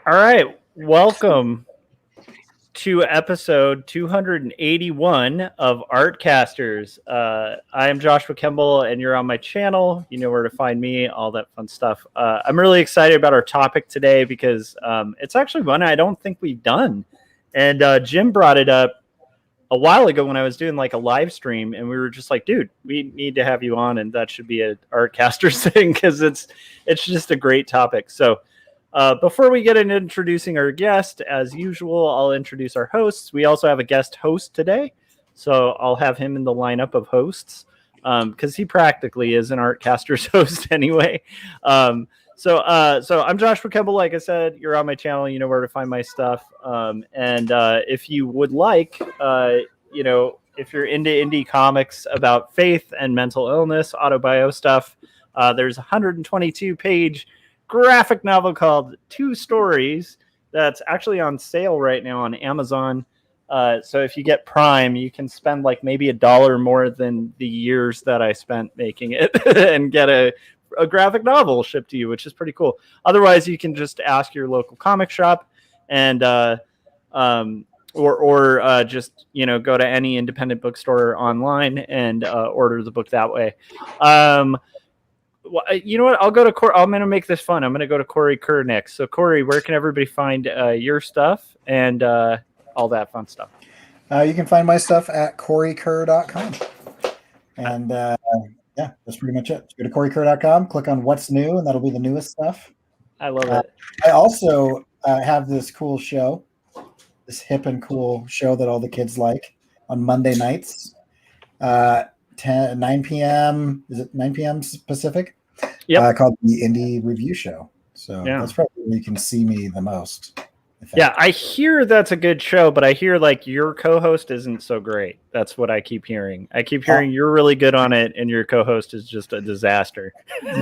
All right, welcome to episode 281 of Artcasters. I am Joshua Kemble, and you're on my channel. You know where to find me, all that fun stuff. I'm really excited about our topic today because it's actually one I don't think we've done. And Jim brought it up a while ago when I was doing like a live stream, and we were just like, dude, we need to have you on, and that should be an Artcasters thing because it's just a great topic. So before we get into introducing our guest, as usual, I'll introduce our hosts. We also have a guest host today, so I'll have him in the lineup of hosts because he practically is an Artcasters host anyway. So I'm Joshua Kemble. Like I said, you're on my channel. You know where to find my stuff. And if you would like, if you're into indie comics about faith and mental illness, autobio stuff, there's a 122-page graphic novel called Two Stories that's actually on sale right now on Amazon. So if you get Prime, you can spend like maybe $1 more than the years that I spent making it and get a graphic novel shipped to you, which is pretty cool. Otherwise, you can just ask your local comic shop and just go to any independent bookstore online and order the book that way. Well, you know what? I'll go to Corey. I'm going to make this fun. I'm going to go to Corey Kerr next. So, Corey, where can everybody find your stuff and all that fun stuff? You can find my stuff at CoreyKerr.com. And yeah, that's pretty much it. Go to CoreyKerr.com, click on what's new, and that'll be the newest stuff. I love it. I also have this cool show, this hip and cool show that all the kids like on Monday nights. 9 p.m. Is it 9 p.m. Pacific? Yeah. Called the Indie Review Show. So that's probably where you can see me the most. Yeah, I hear that's a good show, but I hear like your co-host isn't so great. That's what I keep hearing. I keep hearing you're really good on it, and your co-host is just a disaster. You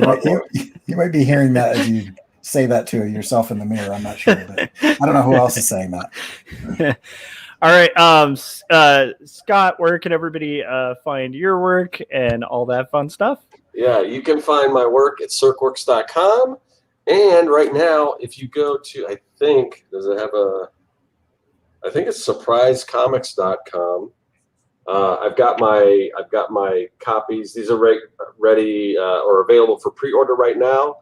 might be hearing that as you say that to yourself in the mirror. I'm not sure, but I don't know who else is saying that. All right, Scott, where can everybody find your work and all that fun stuff? Yeah, you can find my work at Serkworks.com. And right now, if you go to, I think it's surprisecomics.com. I've got my copies. These are ready or available for pre-order right now.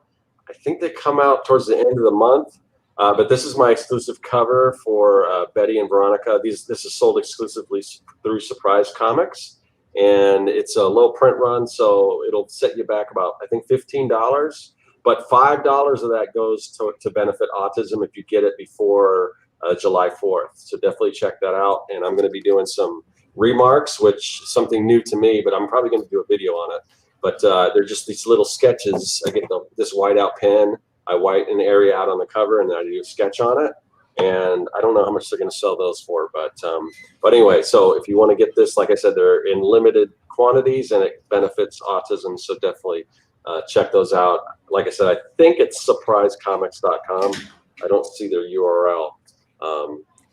I think they come out towards the end of the month. But this is my exclusive cover for Betty and Veronica. This is sold exclusively through Surprise Comics, and it's a low print run, so it'll set you back about, I think, $15. But $5 of that goes to benefit autism if you get it before July 4th. So definitely check that out. And I'm going to be doing some remarks, which is something new to me, but I'm probably going to do a video on it. But they're just these little sketches. I get this whiteout pen. I white an area out on the cover, and then I do a sketch on it. And I don't know how much they're going to sell those for, but anyway, so if you want to get this, like I said, they're in limited quantities, and it benefits autism. So definitely check those out. Like I said, I think it's surprisecomics.com. I don't see their URL,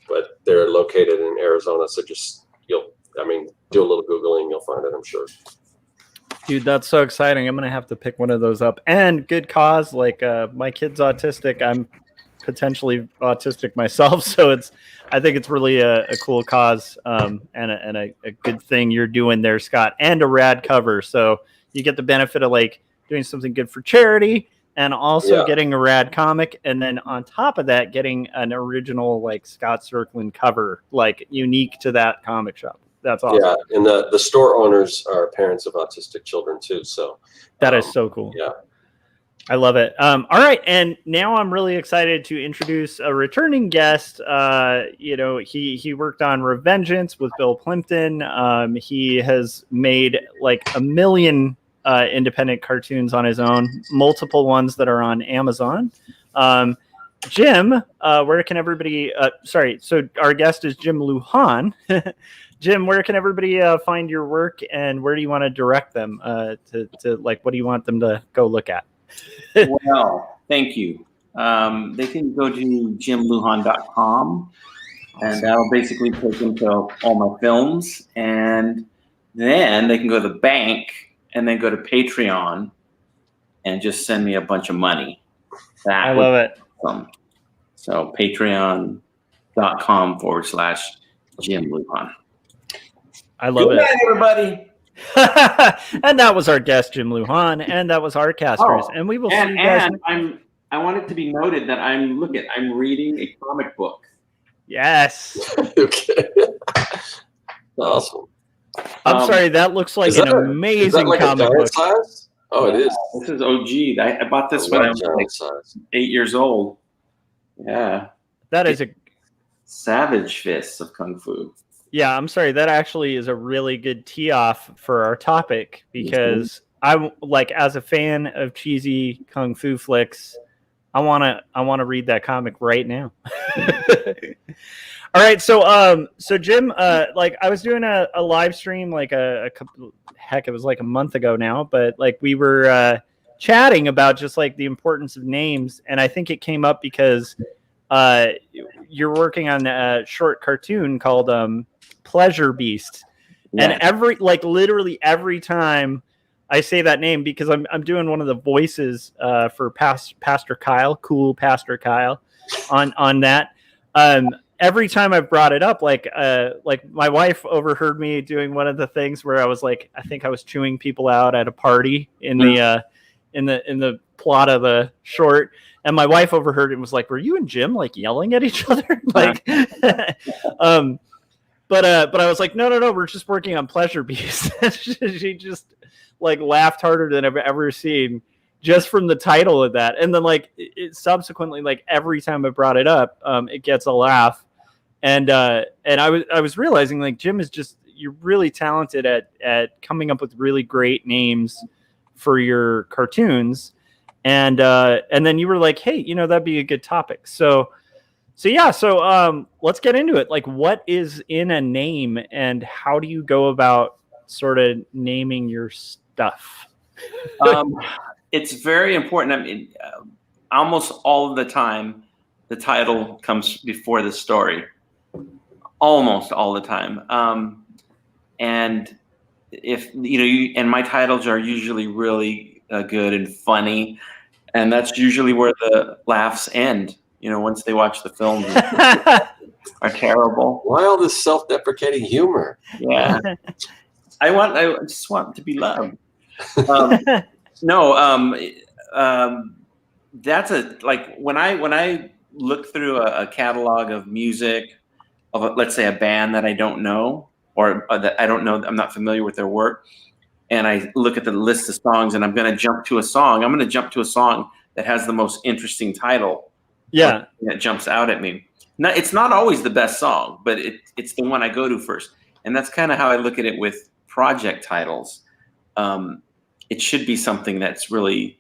but they're located in Arizona. So just do a little Googling, you'll find it, I'm sure. Dude, that's so exciting. I'm going to have to pick one of those up. And good cause. Like my kid's autistic. I'm potentially autistic myself. So I think it's really a cool cause and a good thing you're doing there, Scott, and a rad cover. So you get the benefit of like doing something good for charity and also getting a rad comic. And then on top of that, getting an original like Scott Serkland cover, like unique to that comic shop. That's awesome. Yeah, and the store owners are parents of autistic children too. So that is so cool. Yeah, I love it. All right, and now I'm really excited to introduce a returning guest. He worked on Revengeance with Bill Plimpton. He has made like 1 million independent cartoons on his own, multiple ones that are on Amazon. Jim, where can everybody? So our guest is Jim Lujan. Jim, where can everybody find your work, and where do you want to direct them to like? What do you want them to go look at? Well, thank you. They can go to jimlujan.com, and that'll basically take them to all my films, and then they can go to the bank and then go to Patreon and just send me a bunch of money. I love it. So patreon.com/Jim Lujan. I love Good night, everybody. And that was our guest, Jim Lujan, and that was Artcasters. And we will see you guys. I want it to be noted that I'm reading a comic book. Yes. Okay. Awesome. I'm sorry, that looks like an amazing like comic book. Size? Oh, it is. This is OG. I bought this when I was like 8 years old. Yeah. That is a Savage Fists of Kung Fu. Yeah, I'm sorry. That actually is a really good tee off for our topic because I'm like, as a fan of cheesy kung fu flicks, I wanna read that comic right now. All right, so Jim, like I was doing a live stream like a couple, heck, it was like a month ago now, but like we were chatting about just like the importance of names, and I think it came up because you're working on a short cartoon called Pleasure Beast. Yeah. And literally every time I say that name, because I'm doing one of the voices for Pastor Kyle, cool Pastor Kyle, on that. Every time I've brought it up, like my wife overheard me doing one of the things where I was like, I think I was chewing people out at a party in the plot of the short, and my wife overheard it and was like, "Were you and Jim like yelling at each other?" Like, But I was like, no, we're just working on Pleasure Beast. She just like laughed harder than I've ever seen just from the title of that. And then like it subsequently, like every time I brought it up, it gets a laugh. And I was realizing like Jim is just, you're really talented at coming up with really great names for your cartoons. And then you were like, hey, that'd be a good topic. So let's get into it. Like, what is in a name, and how do you go about sort of naming your stuff? It's very important. I mean, almost all of the time, the title comes before the story. Almost all the time. And if and my titles are usually really good and funny, and that's usually where the laughs end. Once they watch the film, are terrible. Why all this self-deprecating humor? Yeah, I just want to be loved. That's when I look through a catalog of music of let's say a band that I don't know or that I don't know, I'm not familiar with their work, and I look at the list of songs and I'm going to jump to a song. I'm going to jump to a song that has the most interesting title. Yeah, that jumps out at me. Now, it's not always the best song, but it's the one I go to first, and that's kind of how I look at it with project titles. It should be something that's really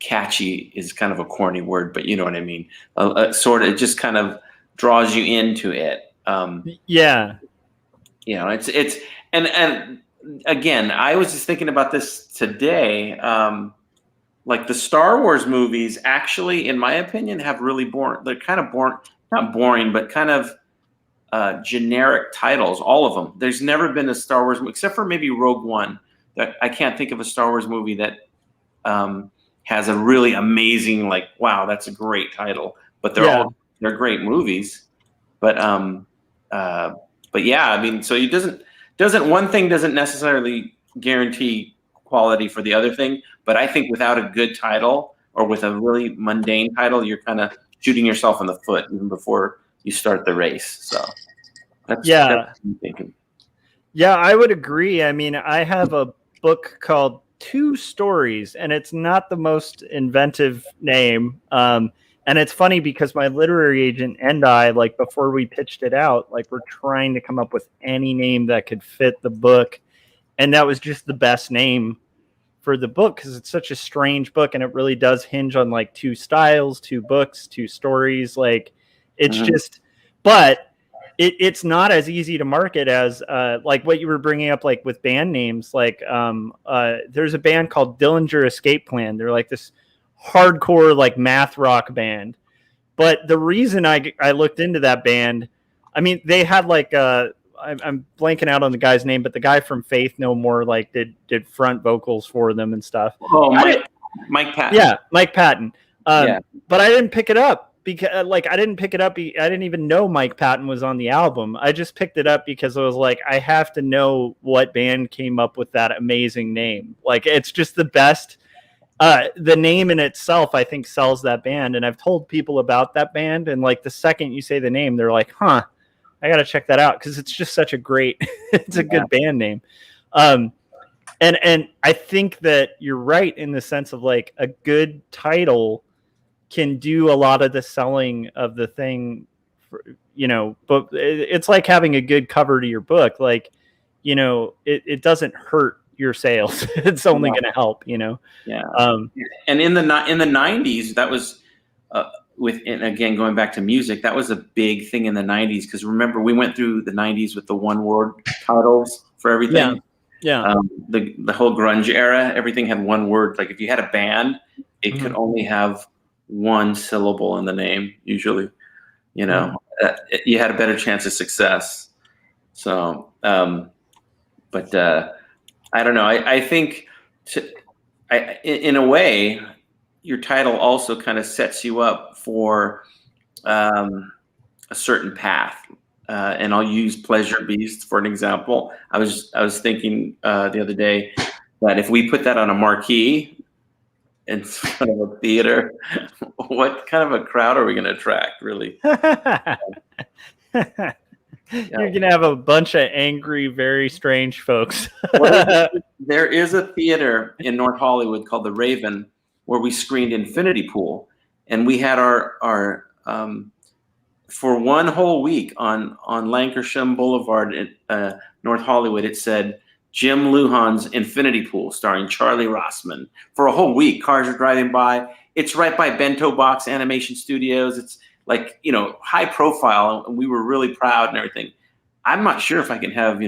catchy. Is kind of a corny word, but you know what I mean. Sort of, it just kind of draws you into it. Yeah, it's and again, I was just thinking about this today. Like the Star Wars movies, actually, in my opinion, have really boring. They're kind of boring, not boring, but kind of generic titles. All of them. There's never been a Star Wars movie, except for maybe Rogue One. That I can't think of a Star Wars movie that has a really amazing, like, wow, that's a great title. But they're great movies. But yeah, I mean, so one thing doesn't necessarily guarantee quality for the other thing, but I think without a good title or with a really mundane title, you're kind of shooting yourself in the foot even before you start the race. So that's what I'm thinking. Yeah, I would agree. I mean, I have a book called Two Stories, and it's not the most inventive name. And it's funny because my literary agent and I, like before we pitched it out, like we're trying to come up with any name that could fit the book. And that was just the best name for the book because it's such a strange book, and it really does hinge on like two styles, two books, two stories. Like it's just, but it's not as easy to market as like what you were bringing up, like with band names. Like there's a band called Dillinger Escape Plan. They're like this hardcore like math rock band. But the reason I looked into that band, I mean, they had like I'm blanking out on the guy's name, but the guy from Faith No More like did front vocals for them and stuff. Oh, Mike Patton. Yeah, Mike Patton. But I didn't pick it up because like I didn't pick it up. I didn't even know Mike Patton was on the album. I just picked it up because I was like, I have to know what band came up with that amazing name. Like, it's just the best. The name in itself, I think, sells that band. And I've told people about that band, and like the second you say the name, they're like, "Huh, I got to check that out," because it's just such a great, it's a good band name. And I think that you're right in the sense of like a good title can do a lot of the selling of the thing, but it's like having a good cover to your book. Like, it doesn't hurt your sales. It's only going to help, Yeah. And in the 90s, that was and again, going back to music, that was a big thing in the 90s. Cause remember, we went through the 90s with the one word titles for everything. Yeah. The whole grunge era, everything had one word. Like if you had a band, it could only have one syllable in the name. Usually, you had a better chance of success. So, but I don't know. I think in a way, your title also kind of sets you up for a certain path. And I'll use Pleasure Beast for an example. I was thinking the other day that if we put that on a marquee in front of a theater, what kind of a crowd are we going to attract, really? You're going to have a bunch of angry, very strange folks. There is a theater in North Hollywood called The Raven where we screened Infinity Pool. And we had our for one whole week on Lankershim Boulevard in North Hollywood, it said Jim Lujan's Infinity Pool starring Charlie Rossman. For a whole week, cars are driving by. It's right by Bento Box Animation Studios. It's like, high profile, and we were really proud and everything. I'm not sure if I can have,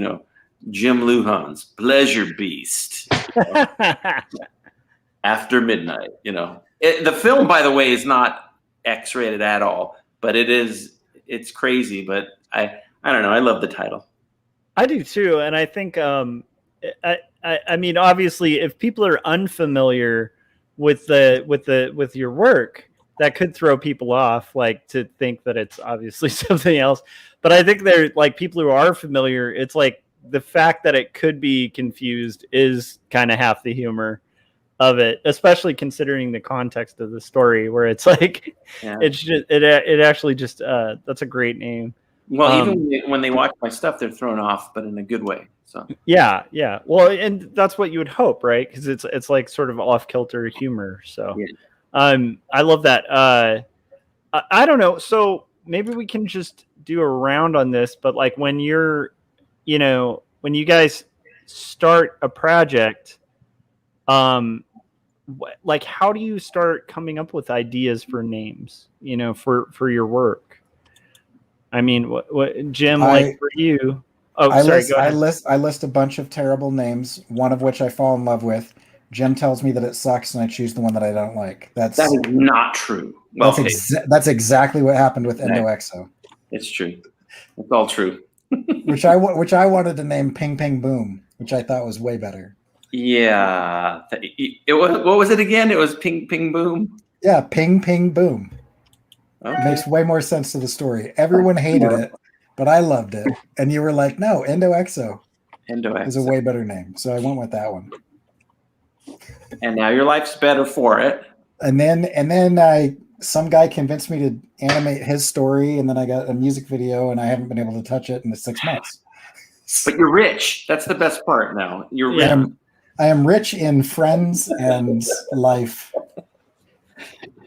Jim Lujan's Pleasure Beast after midnight, The film, by the way, is not X-rated at all, but it's crazy. But I don't know. I love the title. I do too. And I think, I mean, obviously if people are unfamiliar with your work, that could throw people off, like to think that it's obviously something else. But I think they're like people who are familiar. It's like the fact that it could be confused is kind of half the humor of it, especially considering the context of the story, where it's like, it's just, it actually just, that's a great name. Well, even when they watch my stuff, they're thrown off, but in a good way. So yeah. Well, and that's what you would hope, right? Because it's like sort of off kilter humor. So. Yeah. I love that. I don't know. So maybe we can just do a round on this, but like when you're, when you guys start a project, like how do you start coming up with ideas for names, for your work? I mean, what Jim, like for you? Oh, sorry. Go ahead. I list a bunch of terrible names, one of which I fall in love with. Jim tells me that it sucks, and I choose the one that I don't like. That is not true. Well, that's exactly what happened with Endo-XO. It's true. It's all true. which I wanted to name Ping Ping Boom, which I thought was way better. Yeah. What was it again? It was Ping Ping Boom? Yeah, Ping Ping Boom. Okay. It makes way more sense to the story. Everyone hated it, but I loved it. And you were like, no, Endo-XO is a way better name. So I went with that one. And now your life's better for it. And then some guy convinced me to animate his story, and then I got a music video, and I haven't been able to touch it in 6 months. But you're rich. That's the best part now. You're rich. I am rich in friends and life.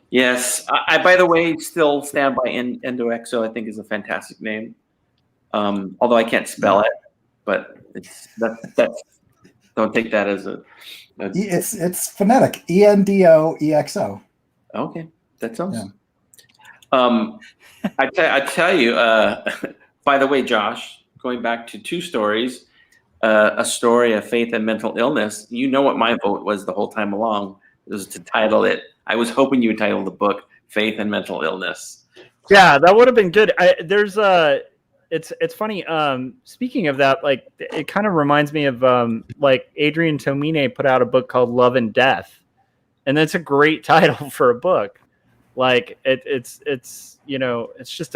Yes. I by the way, still stand by Endo-XO. I think is a fantastic name. Although I can't spell it, but that's don't take that as a. It's phonetic. ENDOEXO. Okay, that sounds. Yeah. I tell you. By the way, Josh, going back to 2 stories, a story of faith and mental illness. You know what my vote was the whole time along. It was to title it. I was hoping you would title the book "Faith and Mental Illness." Yeah, that would have been good. It's funny. Speaking of that, like it kind of reminds me of like Adrian Tomine put out a book called Love and Death, and that's a great title for a book. Like it's you know, it's just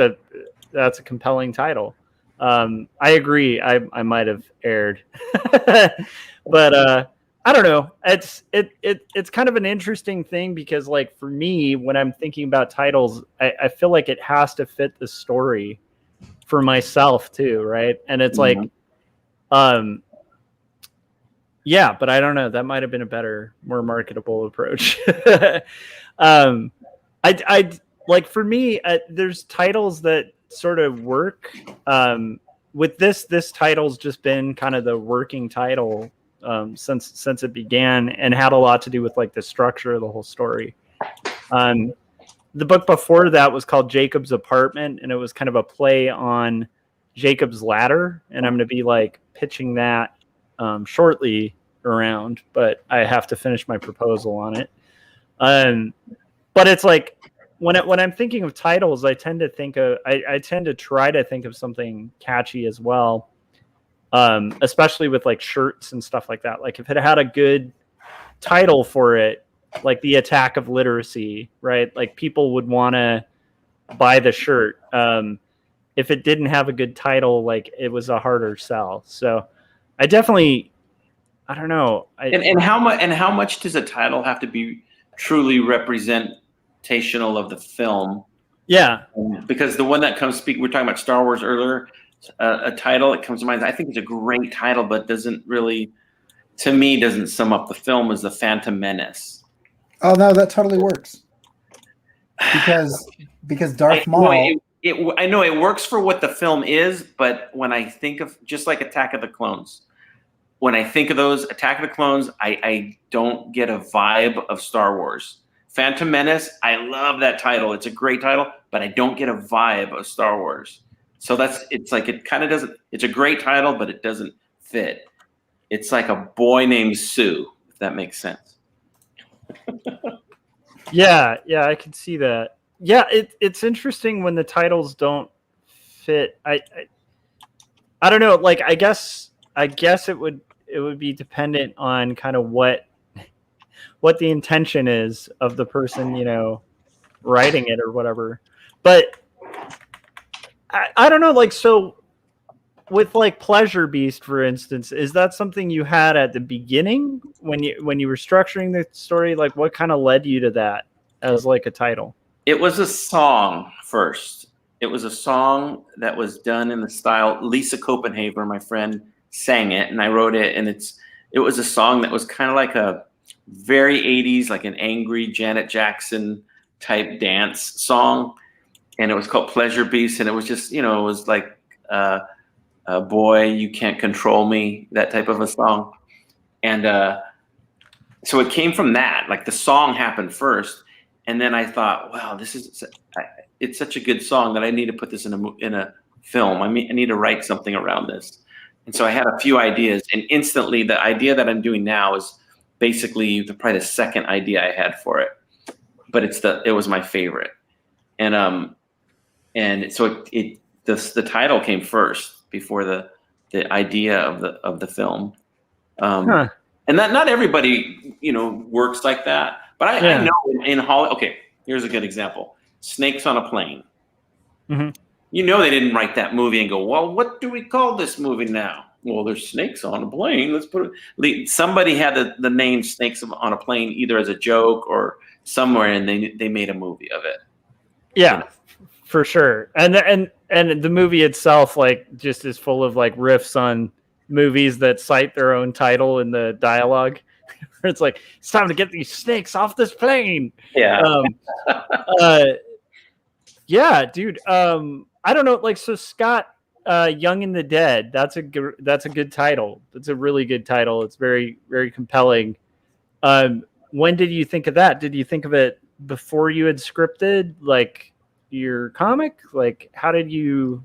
that's a compelling title. I agree. I might have erred, but I don't know. It's kind of an interesting thing because, like, for me, when I'm thinking about titles, I feel like it has to fit the story for myself too, right? And it's like, yeah, but I don't know. That might have been a better, more marketable approach. I like, for me, there's titles that sort of work. With this title's just been kind of the working title since it began, and had a lot to do with like the structure of the whole story. The book before that was called Jacob's Apartment, and it was kind of a play on Jacob's Ladder, and I'm going to be like pitching that shortly around, but I have to finish my proposal on it. But it's like, when I'm thinking of titles, I tend to try to think of something catchy as well. Especially with like shirts and stuff like that. Like if it had a good title for it, like the Attack of Literacy, right? Like people would want to buy the shirt. If it didn't have a good title, like it was a harder sell. So I definitely, I don't know. And how much does a title have to be truly representational of the film? Yeah. Because the one that comes we're talking about Star Wars earlier. A title that comes to mind, I think it's a great title, but doesn't really, to me, doesn't sum up the film, is The Phantom Menace. Oh no, that totally works. Because Darth Maul. I know it works for what the film is, but when I think of, just like Attack of the Clones, when I think of those Attack of the Clones, I don't get a vibe of Star Wars. Phantom Menace, I love that title. It's a great title, but I don't get a vibe of Star Wars. So it's like, it kind of doesn't, it's a great title, but it doesn't fit. It's like a boy named Sue, if that makes sense. Yeah, I can see that. Yeah, it's interesting when the titles don't fit. I don't know, like I guess it would be dependent on kind of what the intention is of the person, you know, writing it or whatever. But I don't know, like, so with like Pleasure Beast, for instance, is that something you had at the beginning when you were structuring the story? Like, what kind of led you to that as like a title? It was a song first. It was a song that was done in the style, Lisa Copenhaver, my friend, sang it, and I wrote it, and it was a song that was kind of like a very 80s, like an angry Janet Jackson type dance song. And it was called Pleasure Beast, and it was just, you know, it was like, boy, you can't control me, that type of a song. And so it came from that. Like the song happened first, and then I thought, wow, it's such a good song that I need to put this in a film. I need to write something around this. And so I had a few ideas, and instantly the idea that I'm doing now is basically probably the second idea I had for it, but it was my favorite. And so the title came first before the idea of the film. And that not everybody, you know, works like that. But I know in Hollywood. Okay, here's a good example: Snakes on a Plane. Mm-hmm. You know, they didn't write that movie and go, well, what do we call this movie now? Well, there's snakes on a plane. Let's put it. Somebody had the name Snakes on a Plane either as a joke or somewhere, and they made a movie of it. Yeah. You know? For sure. And the movie itself, like, just is full of like riffs on movies that cite their own title in the dialogue. It's like, it's time to get these snakes off this plane. Yeah. Yeah, dude. I don't know. Like, so Scott, Young and the Dead, that's a good title. That's a really good title. It's very, very compelling. When did you think of that? Did you think of it before you had scripted, like, your comic? Like, how did you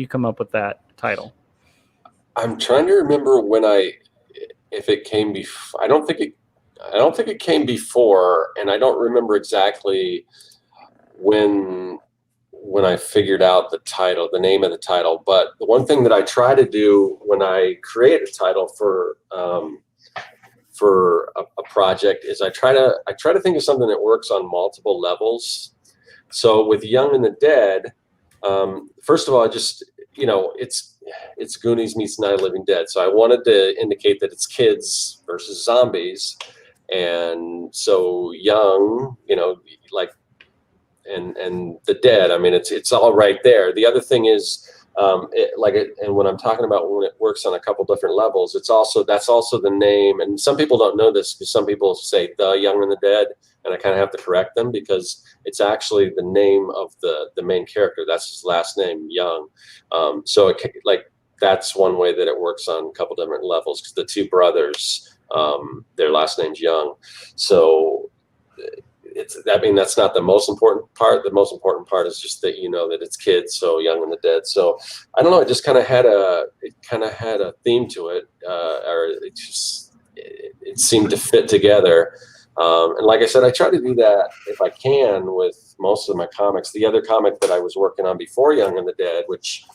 come up with that title? I'm trying to remember if it came before. I don't think it came before, and I don't remember exactly when I figured out the name of the title. But the one thing that I try to do when I create a title for for a project is I try to think of something that works on multiple levels. So with Young and the Dead, first of all, it's Goonies meets Night of the Living Dead. So I wanted to indicate that it's kids versus zombies. And so Young, like, and the Dead, I mean, it's all right there. The other thing is, and when I'm talking about when it works on a couple different levels, that's also the name. And some people don't know this because some people say The Young and the Dead, and I kind of have to correct them because it's actually the name of the main character. That's his last name, Young. So that's one way that it works on a couple different levels because the two brothers, their last name's Young. So that's not the most important part. The most important part is just that that it's kids, so Young and the Dead. So I don't know. It just kind of had a theme to it, or it seemed to fit together. And like I said, I try to do that if I can with most of my comics. The other comic that I was working on before Young and the Dead, which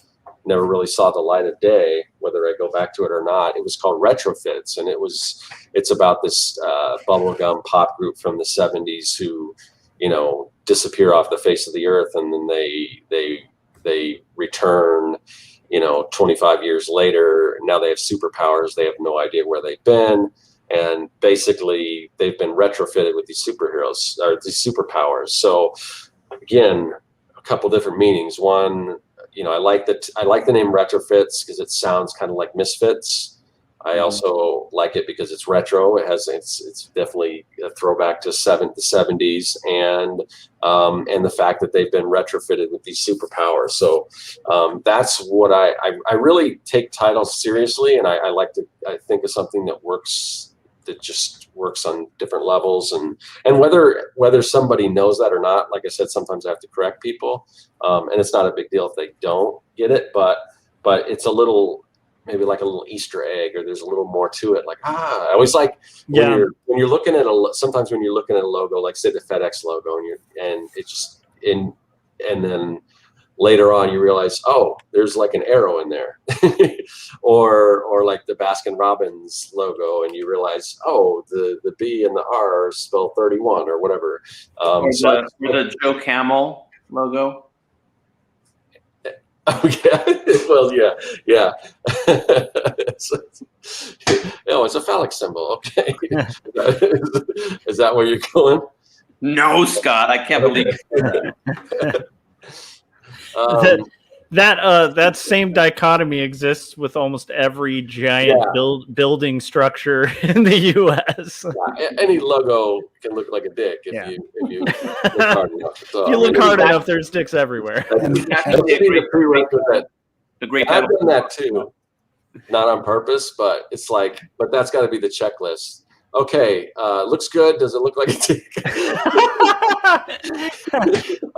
never really saw the light of day, whether I go back to it or not, it was called Retrofits, and it's about this bubblegum pop group from the 70s who disappear off the face of the earth, and then they return 25 years later. Now they have superpowers. They have no idea where they've been, and basically they've been retrofitted with these superheroes or these superpowers. So again, a couple different meanings. One, I like the name Retrofits because it sounds kind of like Misfits. I also like it because it's retro. It's definitely a throwback to the 70s, and the fact that they've been retrofitted with these superpowers. So that's what I really take titles seriously, and I think of something that just works on different levels, and whether somebody knows that or not. Like I said, sometimes I have to correct people, and it's not a big deal if they don't get it, but it's a little, maybe like a little Easter egg, or there's a little more to it. Like, I always like when you're looking at sometimes when you're looking at a logo, like say the FedEx logo, and it's just and then later on you realize, oh, there's like an arrow in there, or like the Baskin Robbins logo, and you realize, oh, the B and the R spell 31 or whatever. Or the Joe Camel logo. Oh yeah, well yeah. It's a phallic symbol. Okay, is that where you're going? No, Scott, I can't believe it. That same dichotomy exists with almost every giant building structure in the U.S. Yeah, any logo can look like a dick if you look hard enough. So, if you look hard enough, there's dicks everywhere. The great I've done that too, not on purpose, but that's got to be the checklist. Okay, looks good. Does it look like a dick?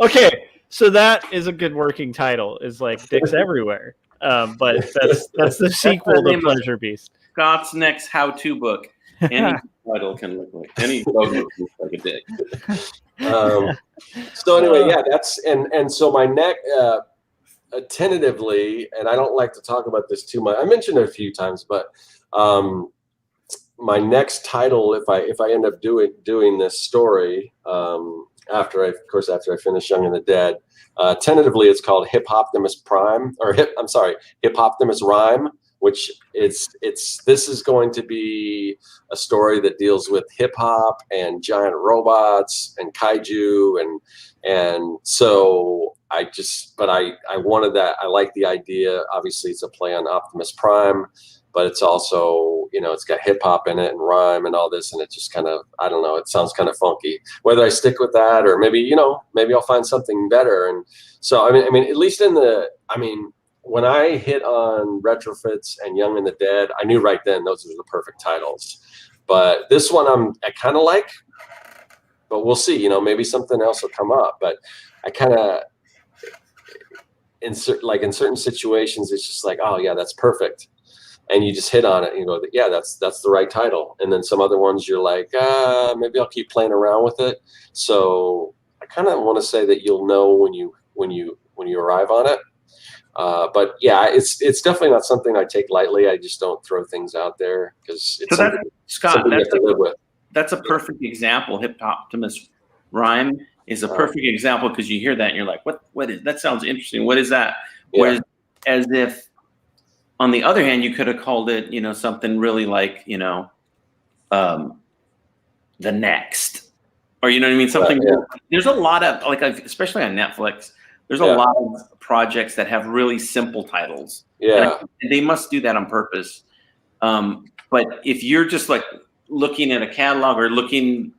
Okay. So that is a good working title, is like Dicks Everywhere. But that's the sequel to Pleasure Beast. Scott's next how-to book. Any title can look like, any logo can look like a dick. So anyway, that's, and so my neck, tentatively, and I don't like to talk about this too much. I mentioned it a few times, but my next title, if I end up doing this story, after I finish Young and the Dead, tentatively it's called Hip Optimus Prime, or Hip Optimus Rhyme, which this is going to be a story that deals with hip hop and giant robots and kaiju, and so I wanted that. I like the idea. Obviously, it's a play on Optimus Prime, but it's also, it's got hip hop in it and rhyme and all this, and it just kind of, I don't know, it sounds kind of funky. Whether I stick with that or maybe I'll find something better. And so, I mean, at least when I hit on Retrofits and Young and the Dead, I knew right then those were the perfect titles. But this one I kind of like, but we'll see. Maybe something else will come up. But I kind of, in certain situations, it's just like, oh yeah, that's perfect. And you just hit on it and you go, yeah, that's the right title. And then some other ones you're like, maybe I'll keep playing around with it. So I kind of want to say that you'll know when you arrive on it. But yeah, it's definitely not something I take lightly. I just don't throw things out there because it's something you have to live with. That's a perfect example. Hippopotamus rhyme is a perfect example because you hear that and you're like, what is that? Sounds interesting. What is that? Yeah. Whereas, as if on the other hand, you could have called it, something really like, The Next, or you know what I mean? Something. Yeah. There's a lot of especially on Netflix. There's a lot of projects that have really simple titles. Yeah, and they must do that on purpose. But if you're just like looking at a catalog or looking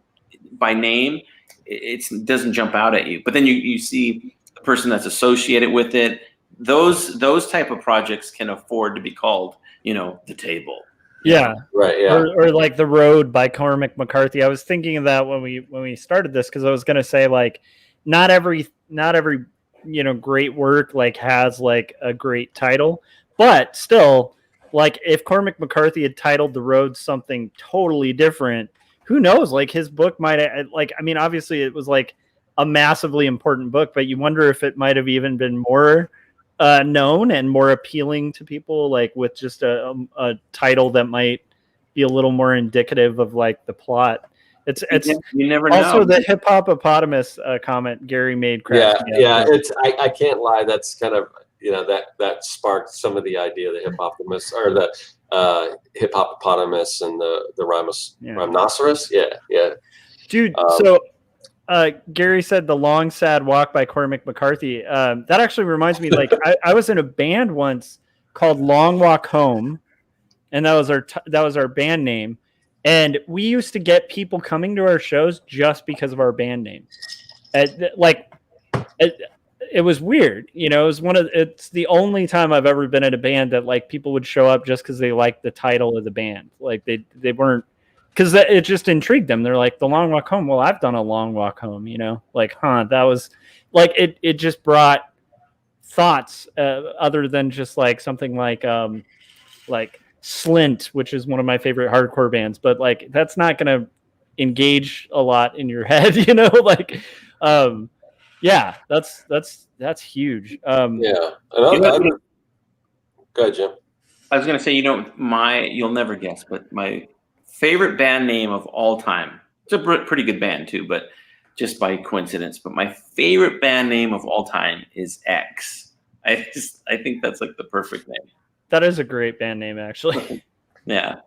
by name, it doesn't jump out at you. But then you see the person that's associated with it. Those type of projects can afford to be called, The Table. Yeah. Right. Yeah. Or like The Road by Cormac McCarthy. I was thinking of that when we started this because I was going to say like not every great work like has like a great title, but still like if Cormac McCarthy had titled The Road something totally different, who knows? Like his book might obviously it was like a massively important book, but you wonder if it might have even been more known and more appealing to people, like with just a title that might be a little more indicative of like the plot. It's you never also know. The hippopotamus comment Gary made. Yeah. It's I can't lie. That's kind of that sparked some of the idea of the hippopotamus or the hippopotamus and the rhinoceros. Yeah. Dude. So Gary said The Long Sad Walk by Cormac McCarthy. That actually reminds me, like I was in a band once called Long Walk Home, and that was our band name. And we used to get people coming to our shows just because of our band name. It was weird, it's the only time I've ever been in a band that like people would show up just because they liked the title of the band. Like they weren't, because it just intrigued them. They're like, The Long Walk Home. Well, I've done a long walk home, that was like it just brought thoughts other than just like something like Slint, which is one of my favorite hardcore bands, but like that's not going to engage a lot in your head, that's huge. Yeah. Go ahead, Jim. I was going to say, you'll never guess, but my favorite band name of all time, it's a pretty good band too, but just by coincidence, but my favorite band name of all time is X. I think that's like the perfect name. That is a great band name, actually. Yeah.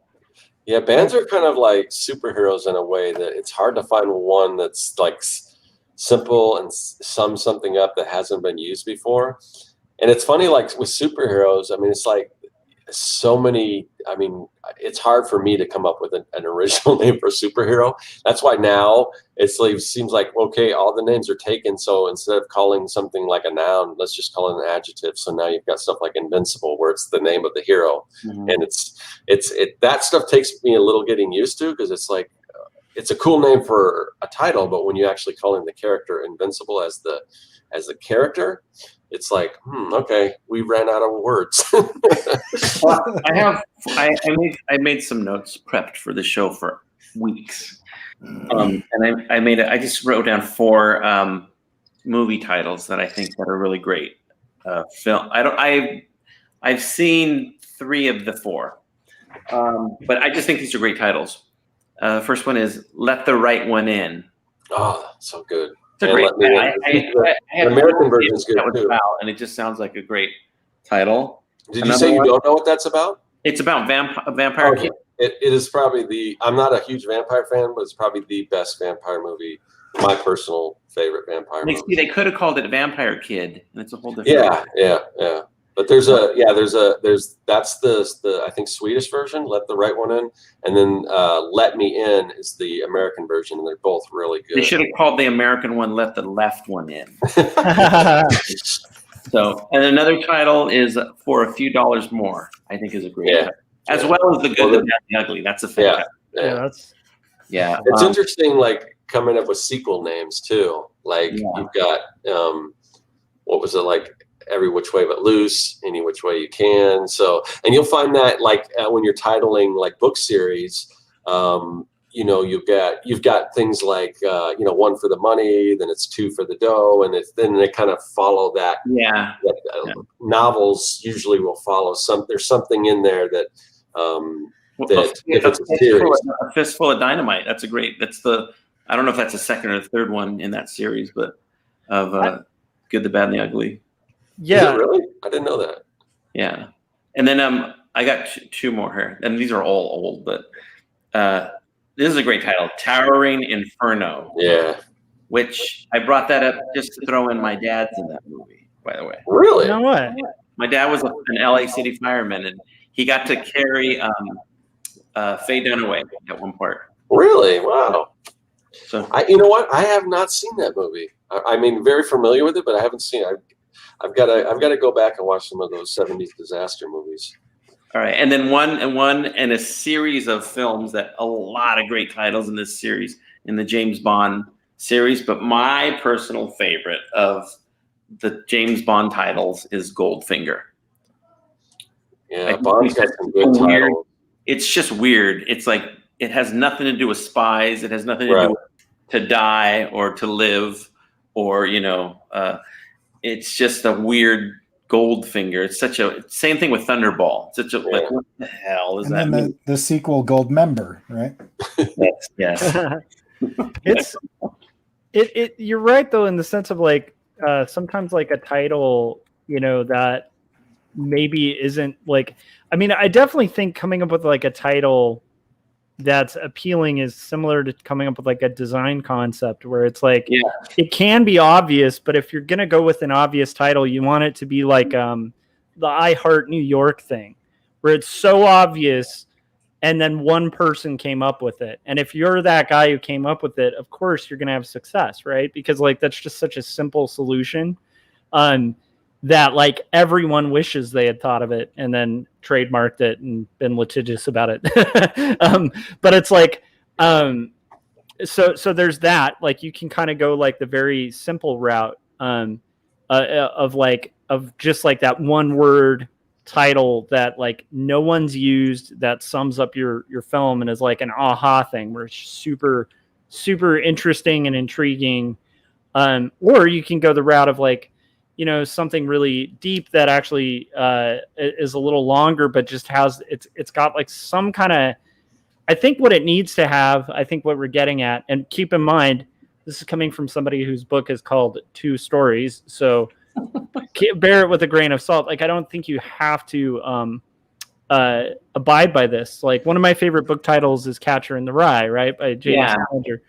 Yeah, bands are kind of like superheroes in a way that it's hard to find one that's like simple and sums something up that hasn't been used before. And it's funny, like with superheroes, it's like so many, it's hard for me to come up with an original name for a superhero. That's why now it seems like, okay, all the names are taken. So instead of calling something like a noun, let's just call it an adjective. So now you've got stuff like Invincible, where it's the name of the hero. Mm-hmm. And that stuff takes me a little getting used to, because it's like, it's a cool name for a title, but when you actually call in the character Invincible as the character, it's like, okay, we ran out of words. Well, I made some notes prepped for the show for weeks, and I just wrote down 4 movie titles that I think that are really great. Film. I've seen 3 of the 4, but I just think these are great titles. First one is Let the Right One In. Oh, that's so good. It's a great. The American version is good too. And it just sounds like a great title. Did you say you don't know what that's about? It's about vampire kid. It is probably I'm not a huge vampire fan, but it's probably the best vampire movie. My personal favorite vampire movie. They could have called it Vampire Kid, and it's a whole different. Yeah. But that's the I think Swedish version, Let the Right One In, and then Let Me In is the American version, and they're both really good. They should have called the American one Let the Left One In. So, and another title is For a Few Dollars More. I think is a great title. As well as The Good, the Bad, and the Ugly. That's a fantastic. Yeah. It's interesting, like coming up with sequel names too. Like you've got what was it, like Every Which Way But Loose, Any Which Way You Can. So, and you'll find that like when you're titling like book series, you've got things like one for the money, then it's two for the dough, and then they kind of follow that. Yeah. Novels usually will follow there's something in there that if it's a series. A Fistful of Dynamite. That's I don't know if that's the second or the third one in that series, but of Good, the Bad, and the Ugly. Yeah. Is it really? I didn't know that. Yeah. And then I got two more here, and these are all old, but this is a great title, Towering Inferno. Yeah. Which I brought that up just to throw in my dad's in that movie, by the way. Really? No way. My dad was an LA City fireman, and he got to carry Faye Dunaway at one part. Really? Wow. So you know what? I have not seen that movie. I mean, very familiar with it, but I haven't seen it. I've got to go back and watch some of those 70s disaster movies. All right, and then one and a series of films that a lot of great titles in this series, in the James Bond series, but my personal favorite of the James Bond titles is Goldfinger. Yeah, Bond's got some good titles. It's just weird. It's like it has nothing to do with spies. It has nothing to do with to die or to live, or it's just a weird Goldfinger. It's such a same thing with Thunderball. Like, what the hell is that? And then the sequel, Goldmember, right? Yes. You're right though, in the sense of like sometimes like a title, that maybe isn't like. I mean, I definitely think coming up with like a title that's appealing is similar to coming up with like a design concept where it's like it can be obvious, but if you're gonna go with an obvious title, you want it to be like the I Heart New York thing, where it's so obvious, and then one person came up with it. And if you're that guy who came up with it, of course you're gonna have success, right? Because like that's just such a simple solution. That like everyone wishes they had thought of it and then trademarked it and been litigious about it. But it's like, so there's that, like you can kind of go like the very simple route of just like that one word title that like no one's used that sums up your film and is like an aha thing where it's super, super interesting and intriguing. Or you can go the route of like, something really deep that actually is a little longer, but just has it's got like some kind of. I think what it needs to have. I think what we're getting at, and keep in mind, this is coming from somebody whose book is called Two Stories, so bear it with a grain of salt. Like I don't think you have to abide by this. Like one of my favorite book titles is Catcher in the Rye, right, by James Salinger.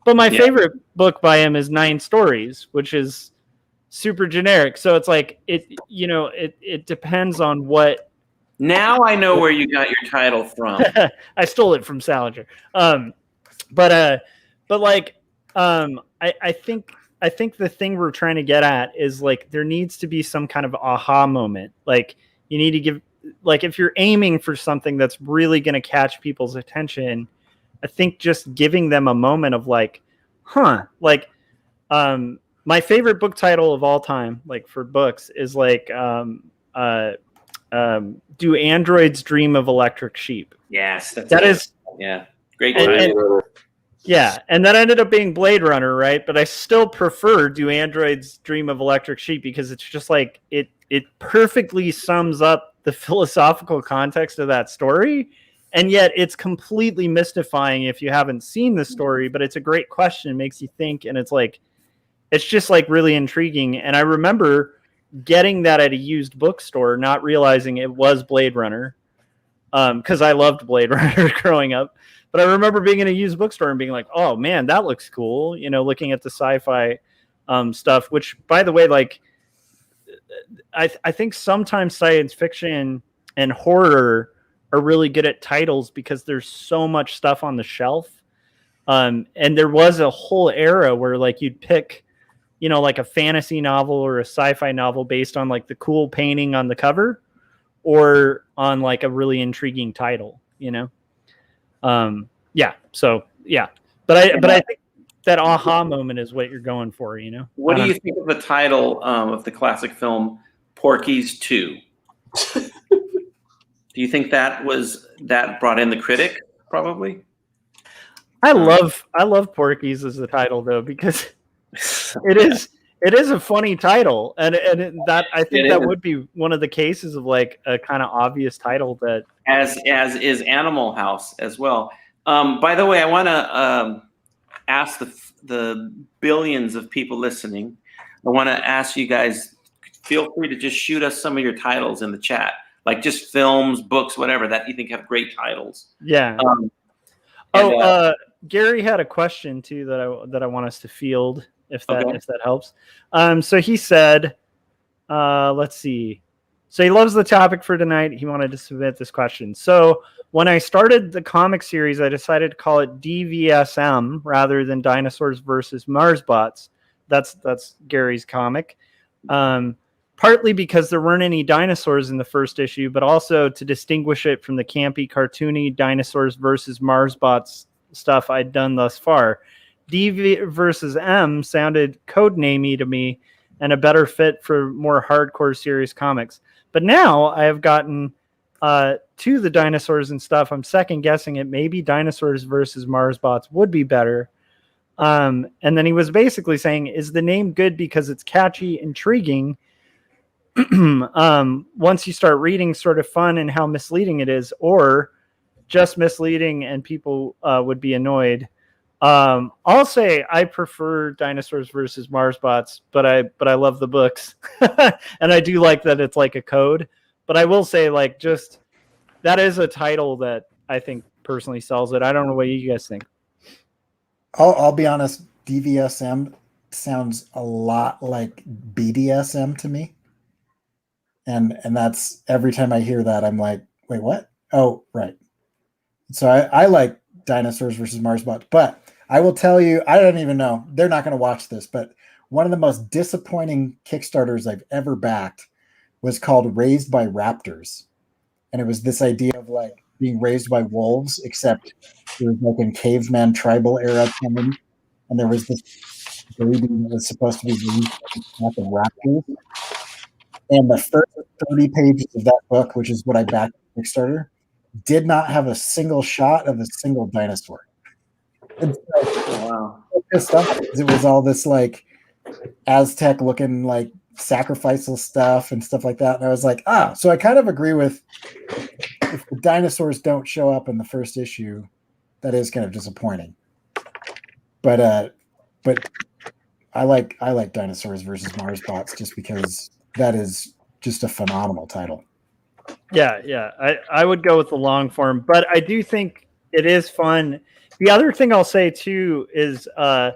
But my favorite book by him is 9 Stories, which is super generic. So it's like it depends on what. Now I know where you got your title from. I stole it from Salinger. But like I think the thing we're trying to get at is like there needs to be some kind of aha moment. Like you need to give, like if you're aiming for something that's really going to catch people's attention, I think just giving them a moment of like, my favorite book title of all time, like for books, is like Do Androids Dream of Electric Sheep? Yes, that is great. And that ended up being Blade Runner, right? But I still prefer Do Androids Dream of Electric Sheep because it's just like it perfectly sums up the philosophical context of that story. And yet it's completely mystifying if you haven't seen the story, but it's a great question. It makes you think, and it's like it's just like really intriguing. And I remember getting that at a used bookstore, not realizing it was Blade Runner, because I loved Blade Runner growing up. But I remember being in a used bookstore and being like, oh man, that looks cool. Looking at the sci-fi stuff, which by the way, like I think sometimes science fiction and horror are really good at titles because there's so much stuff on the shelf. And there was a whole era where like you'd pick, like a fantasy novel or a sci-fi novel based on like the cool painting on the cover or on like a really intriguing title, But I think that aha moment is what you're going for, What do you think of the title of the classic film Porky's 2? Do you think that brought in the critic? Probably. I love Porky's as the title though, because it is a funny title, and that I think that would be one of the cases of like a kind of obvious title that as is Animal House as well. By the way, I want to ask the billions of people listening. I want to ask you guys, feel free to just shoot us some of your titles in the chat, like just films, books, whatever that you think have great titles. Yeah. Gary had a question too that I want us to field if that helps. So he said, let's see. So he loves the topic for tonight. He wanted to submit this question. So when I started the comic series, I decided to call it DVSM rather than Dinosaurs versus Marsbots. That's Gary's comic. Partly because there weren't any dinosaurs in the first issue, but also to distinguish it from the campy, cartoony Dinosaurs versus Marsbots stuff I'd done thus far. DV versus M sounded codenamey to me and a better fit for more hardcore serious comics. But now I have gotten to the dinosaurs and stuff. I'm second guessing it. Maybe Dinosaurs versus Marsbots would be better. And then he was basically saying, is the name good because it's catchy, intriguing? Once you start reading, sort of fun and how misleading it is, or just misleading and people would be annoyed. I'll say I prefer Dinosaurs versus Marsbots, but I love the books. And I do like that it's like a code. But I will say, like, just that is a title that I think personally sells it. I don't know what you guys think. I'll be honest, DVSM sounds a lot like BDSM to me. And that's every time I hear that, I'm like, wait, what? Oh, right. So I like Dinosaurs versus Marsbots, but I will tell you, I don't even know. They're not going to watch this, but one of the most disappointing Kickstarters I've ever backed was called Raised by Raptors. And it was this idea of like being raised by wolves, except it was like in caveman tribal era time. And there was this baby that was supposed to be raised by raptors. And the first 30 pages of that book, which is what I backed on Kickstarter, did not have a single shot of a single dinosaur. And so, wow. It was all this like Aztec looking like sacrificial stuff and stuff like that. And I was like, so I kind of agree with if the dinosaurs don't show up in the first issue, that is kind of disappointing. But I like Dinosaurs versus Marsbots just because that is just a phenomenal title. Yeah. I would go with the long form, but I do think it is fun. The other thing I'll say too is I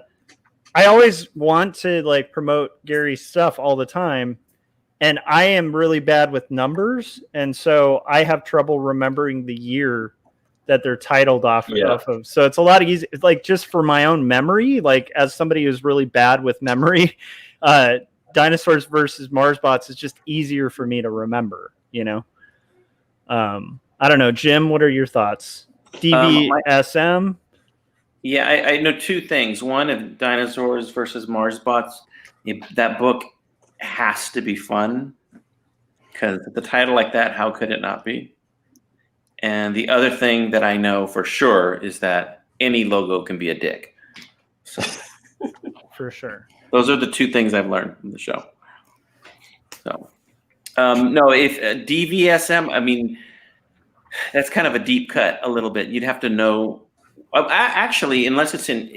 always want to like promote Gary's stuff all the time, and I am really bad with numbers, and so I have trouble remembering the year that they're titled off of. So it's a lot easier, like just for my own memory, like as somebody who's really bad with memory, Dinosaurs versus Marsbots is just easier for me to remember, you know? I don't know, Jim, what are your thoughts? DVSM? Yeah, I know two things. One, if Dinosaurs versus Marsbots, that book has to be fun, because the title like that, how could it not be? And the other thing that I know for sure is that any logo can be a dick. So, for sure. Those are the two things I've learned from the show. So, no, if DVSM, I mean, that's kind of a deep cut a little bit. You'd have to know. Actually, unless it's in,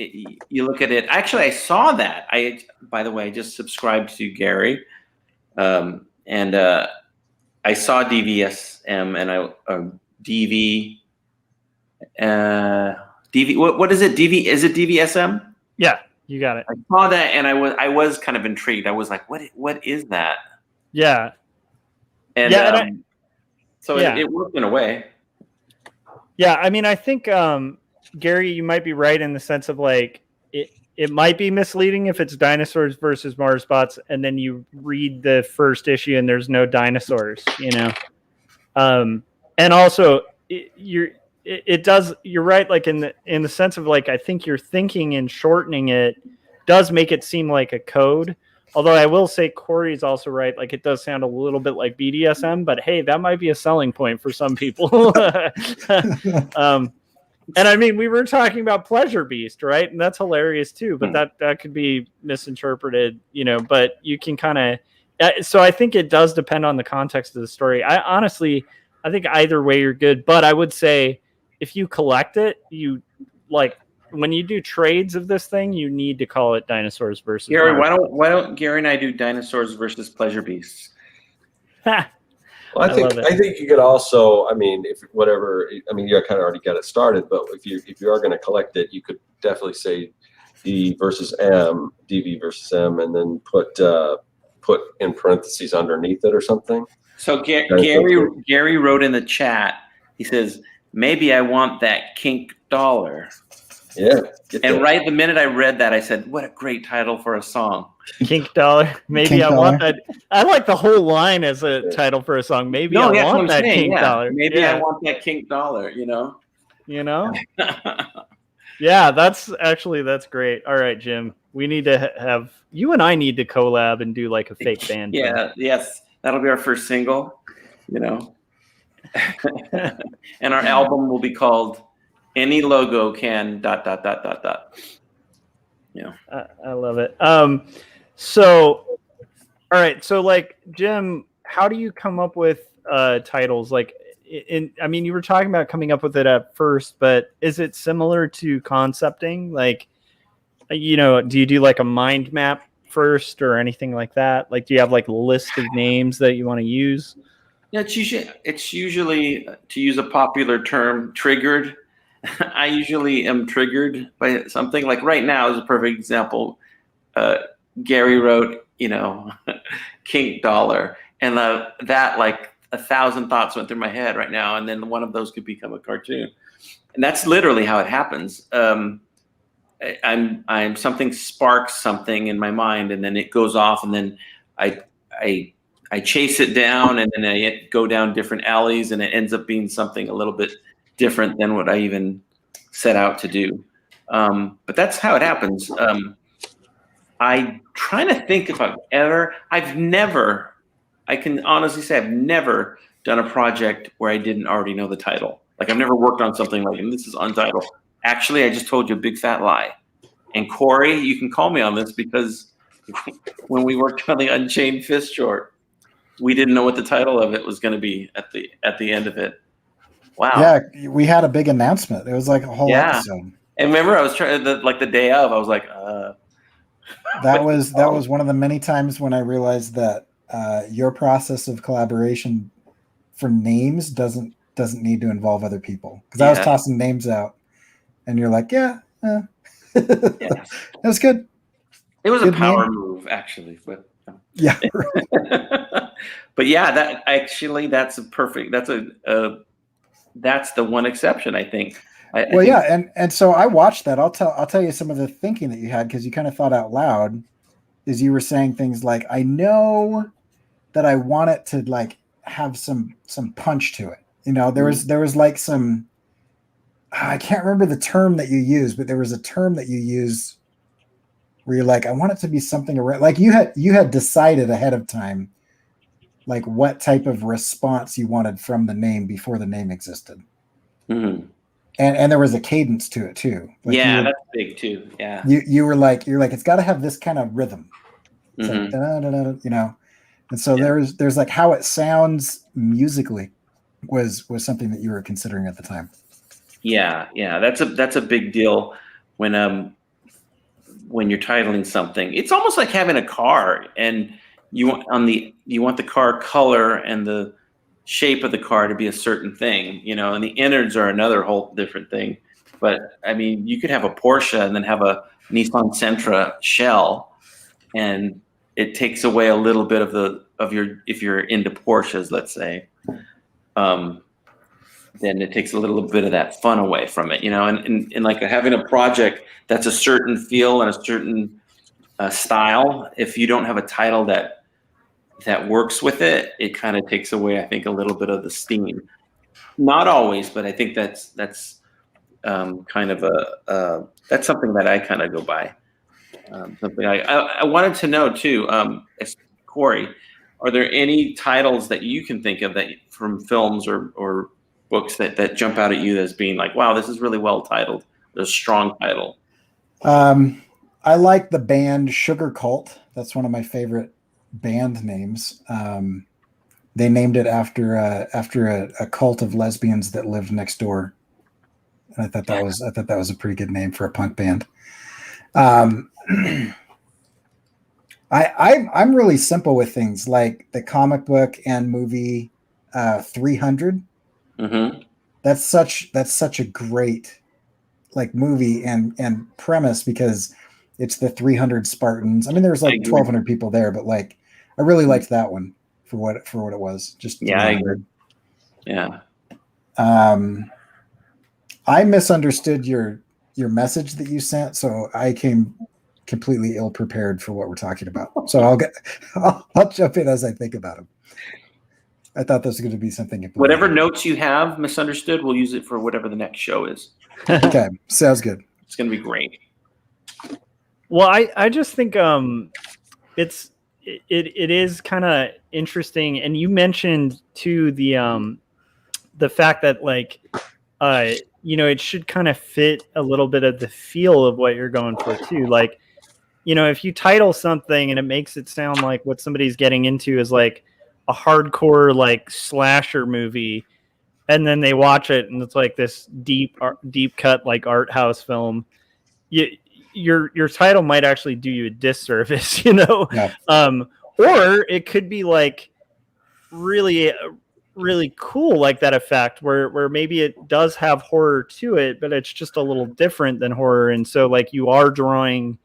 you look at it. Actually, I saw that. By the way, I just subscribed to Gary, and I saw DVSM and DV. What is it? Is it DVSM? Yeah, you got it. I saw that, and I was kind of intrigued. I was like, what is that? Yeah. And so it worked in a way. Yeah, I mean, I think Gary, you might be right in the sense of like it might be misleading if it's Dinosaurs versus Marsbots, and then you read the first issue and there's no dinosaurs, you know. And also you're right, like in the sense of like I think you're thinking and shortening it does make it seem like a code. Although I will say Corey's also right, like it does sound a little bit like BDSM, but hey, that might be a selling point for some people. And I mean, we were talking about Pleasure Beast, right? And that's hilarious too. But that could be misinterpreted, But you can kind of. So I think it does depend on the context of the story. I think either way you're good. But I would say if you collect it, you like when you do trades of this thing, you need to call it Dinosaurs versus. Gary, Mars. why don't Gary and I do Dinosaurs versus Pleasure Beasts? Well, I think you could also, if whatever, you kind of already got it started, but if you are going to collect it, you could definitely say D versus M, DV versus M, and then put in parentheses underneath it or something. So Gary wrote in the chat, he says, maybe I want that kink dollar. Yeah. And right the minute I read that, I said, what a great title for a song. Kink dollar. Maybe Kink I dollar. want that. I like the whole line as a title for a song. Maybe I want that kink dollar. Maybe I want that kink dollar, Yeah, that's great. All right, Jim. We need to have you and I need to collab and do like a fake band. Yeah, yes. That'll be our first single, And our album will be called Any Logo Can ... Yeah. I love it. So all right, so like Jim, how do you come up with titles? Like you were talking about coming up with it at first, but is it similar to concepting? Like, do you do like a mind map first or anything like that? Like, do you have like a list of names that you want to use? Yeah, it's usually, to use a popular term, triggered. I usually am triggered by something. Like right now is a perfect example. Gary wrote, kink dollar, and that like 1,000 thoughts went through my head right now, and then one of those could become a cartoon, and that's literally how it happens. I'm something sparks something in my mind, and then it goes off, and then I chase it down, and then I go down different alleys, and it ends up being something a little bit different than what I even set out to do. But that's how it happens. I'm trying to think if I can honestly say I've never done a project where I didn't already know the title. Like I've never worked on something like, and this is untitled. Actually, I just told you a big fat lie. And Corey, you can call me on this because when we worked on the Unchained Fist short, we didn't know what the title of it was going to be at the end of it. Wow. Yeah, we had a big announcement. It was like a whole episode. And remember, I was trying the day of. I was like, That was one of the many times when I realized that your process of collaboration for names doesn't need to involve other people. Because I was tossing names out, and you're like, yeah. That was good. It was a power move, actually. But yeah. But yeah, that's a perfect. That's the one exception, I think. I think. And so I watched that. I'll tell you some of the thinking that you had, because you kind of thought out loud as you were saying things like, I know that I want it to like have some punch to it. There was like some, I can't remember the term that you used, but there was a term that you used where you're like, I want it to be something around, like you had decided ahead of time, like what type of response you wanted from the name before the name existed. Mm-hmm. And there was a cadence to it too. Like that's big too. Yeah. You're like, it's got to have this kind of rhythm. It's like, and so there's like how it sounds musically was something that you were considering at the time. Yeah. That's a big deal when you're titling something. It's almost like having a car, and you want the car color and the shape of the car to be a certain thing, and the innards are another whole different thing. But I mean, you could have a Porsche and then have a Nissan Sentra shell, and it takes away a little bit of your, if you're into Porsches, let's say, then it takes a little bit of that fun away from it, and like having a project that's a certain feel and a certain style. If you don't have a title that works with it, it kind of takes away, I think, a little bit of the steam. Not always, but I think that's kind of that's something that I kind of go by. Something I wanted to know too, Corey, are there any titles that you can think of that from films or books that jump out at you as being like, wow, this is really well titled. There's a strong title. I like the band Sugar Cult. That's one of my favorite band names. They named it after a cult of lesbians that lived next door. And I thought that was a pretty good name for a punk band. I'm really simple with things like the comic book and movie 300. Mm-hmm. That's such a great like movie and premise because it's the 300 Spartans. I mean, there's like 1,200 people there, but like I really liked that one for what it was. Just I agree. Yeah. I misunderstood your message that you sent, so I came completely ill prepared for what we're talking about. So I'll jump in as I think about them. I thought this was going to be something important. Whatever notes you have misunderstood, we'll use it for whatever the next show is. Okay, sounds good. It's going to be great. Well, I just think it is kind of interesting, and you mentioned too the fact that like it should kind of fit a little bit of the feel of what you're going for too. Like, if you title something and it makes it sound like what somebody's getting into is like a hardcore like slasher movie, and then they watch it and it's like this deep cut like art house film, your title might actually do you a disservice, Yeah. Or it could be like really cool, like that effect where maybe it does have horror to it, but it's just a little different than horror, and so like you are drawing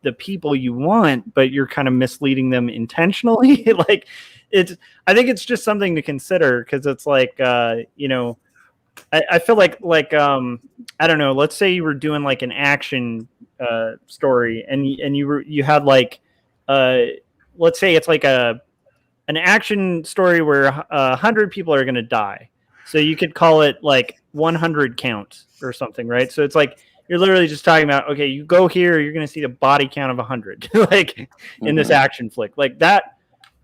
the people you want, but you're kind of misleading them intentionally. Like I think it's just something to consider, because it's like I feel like I don't know, let's say you were doing like an action story and you had like let's say it's like an action story where 100 people are going to die, so you could call it like 100 count or something, right? So it's like you're literally just talking about, okay, you go here, you're going to see the body count of 100 like in this action flick. Like that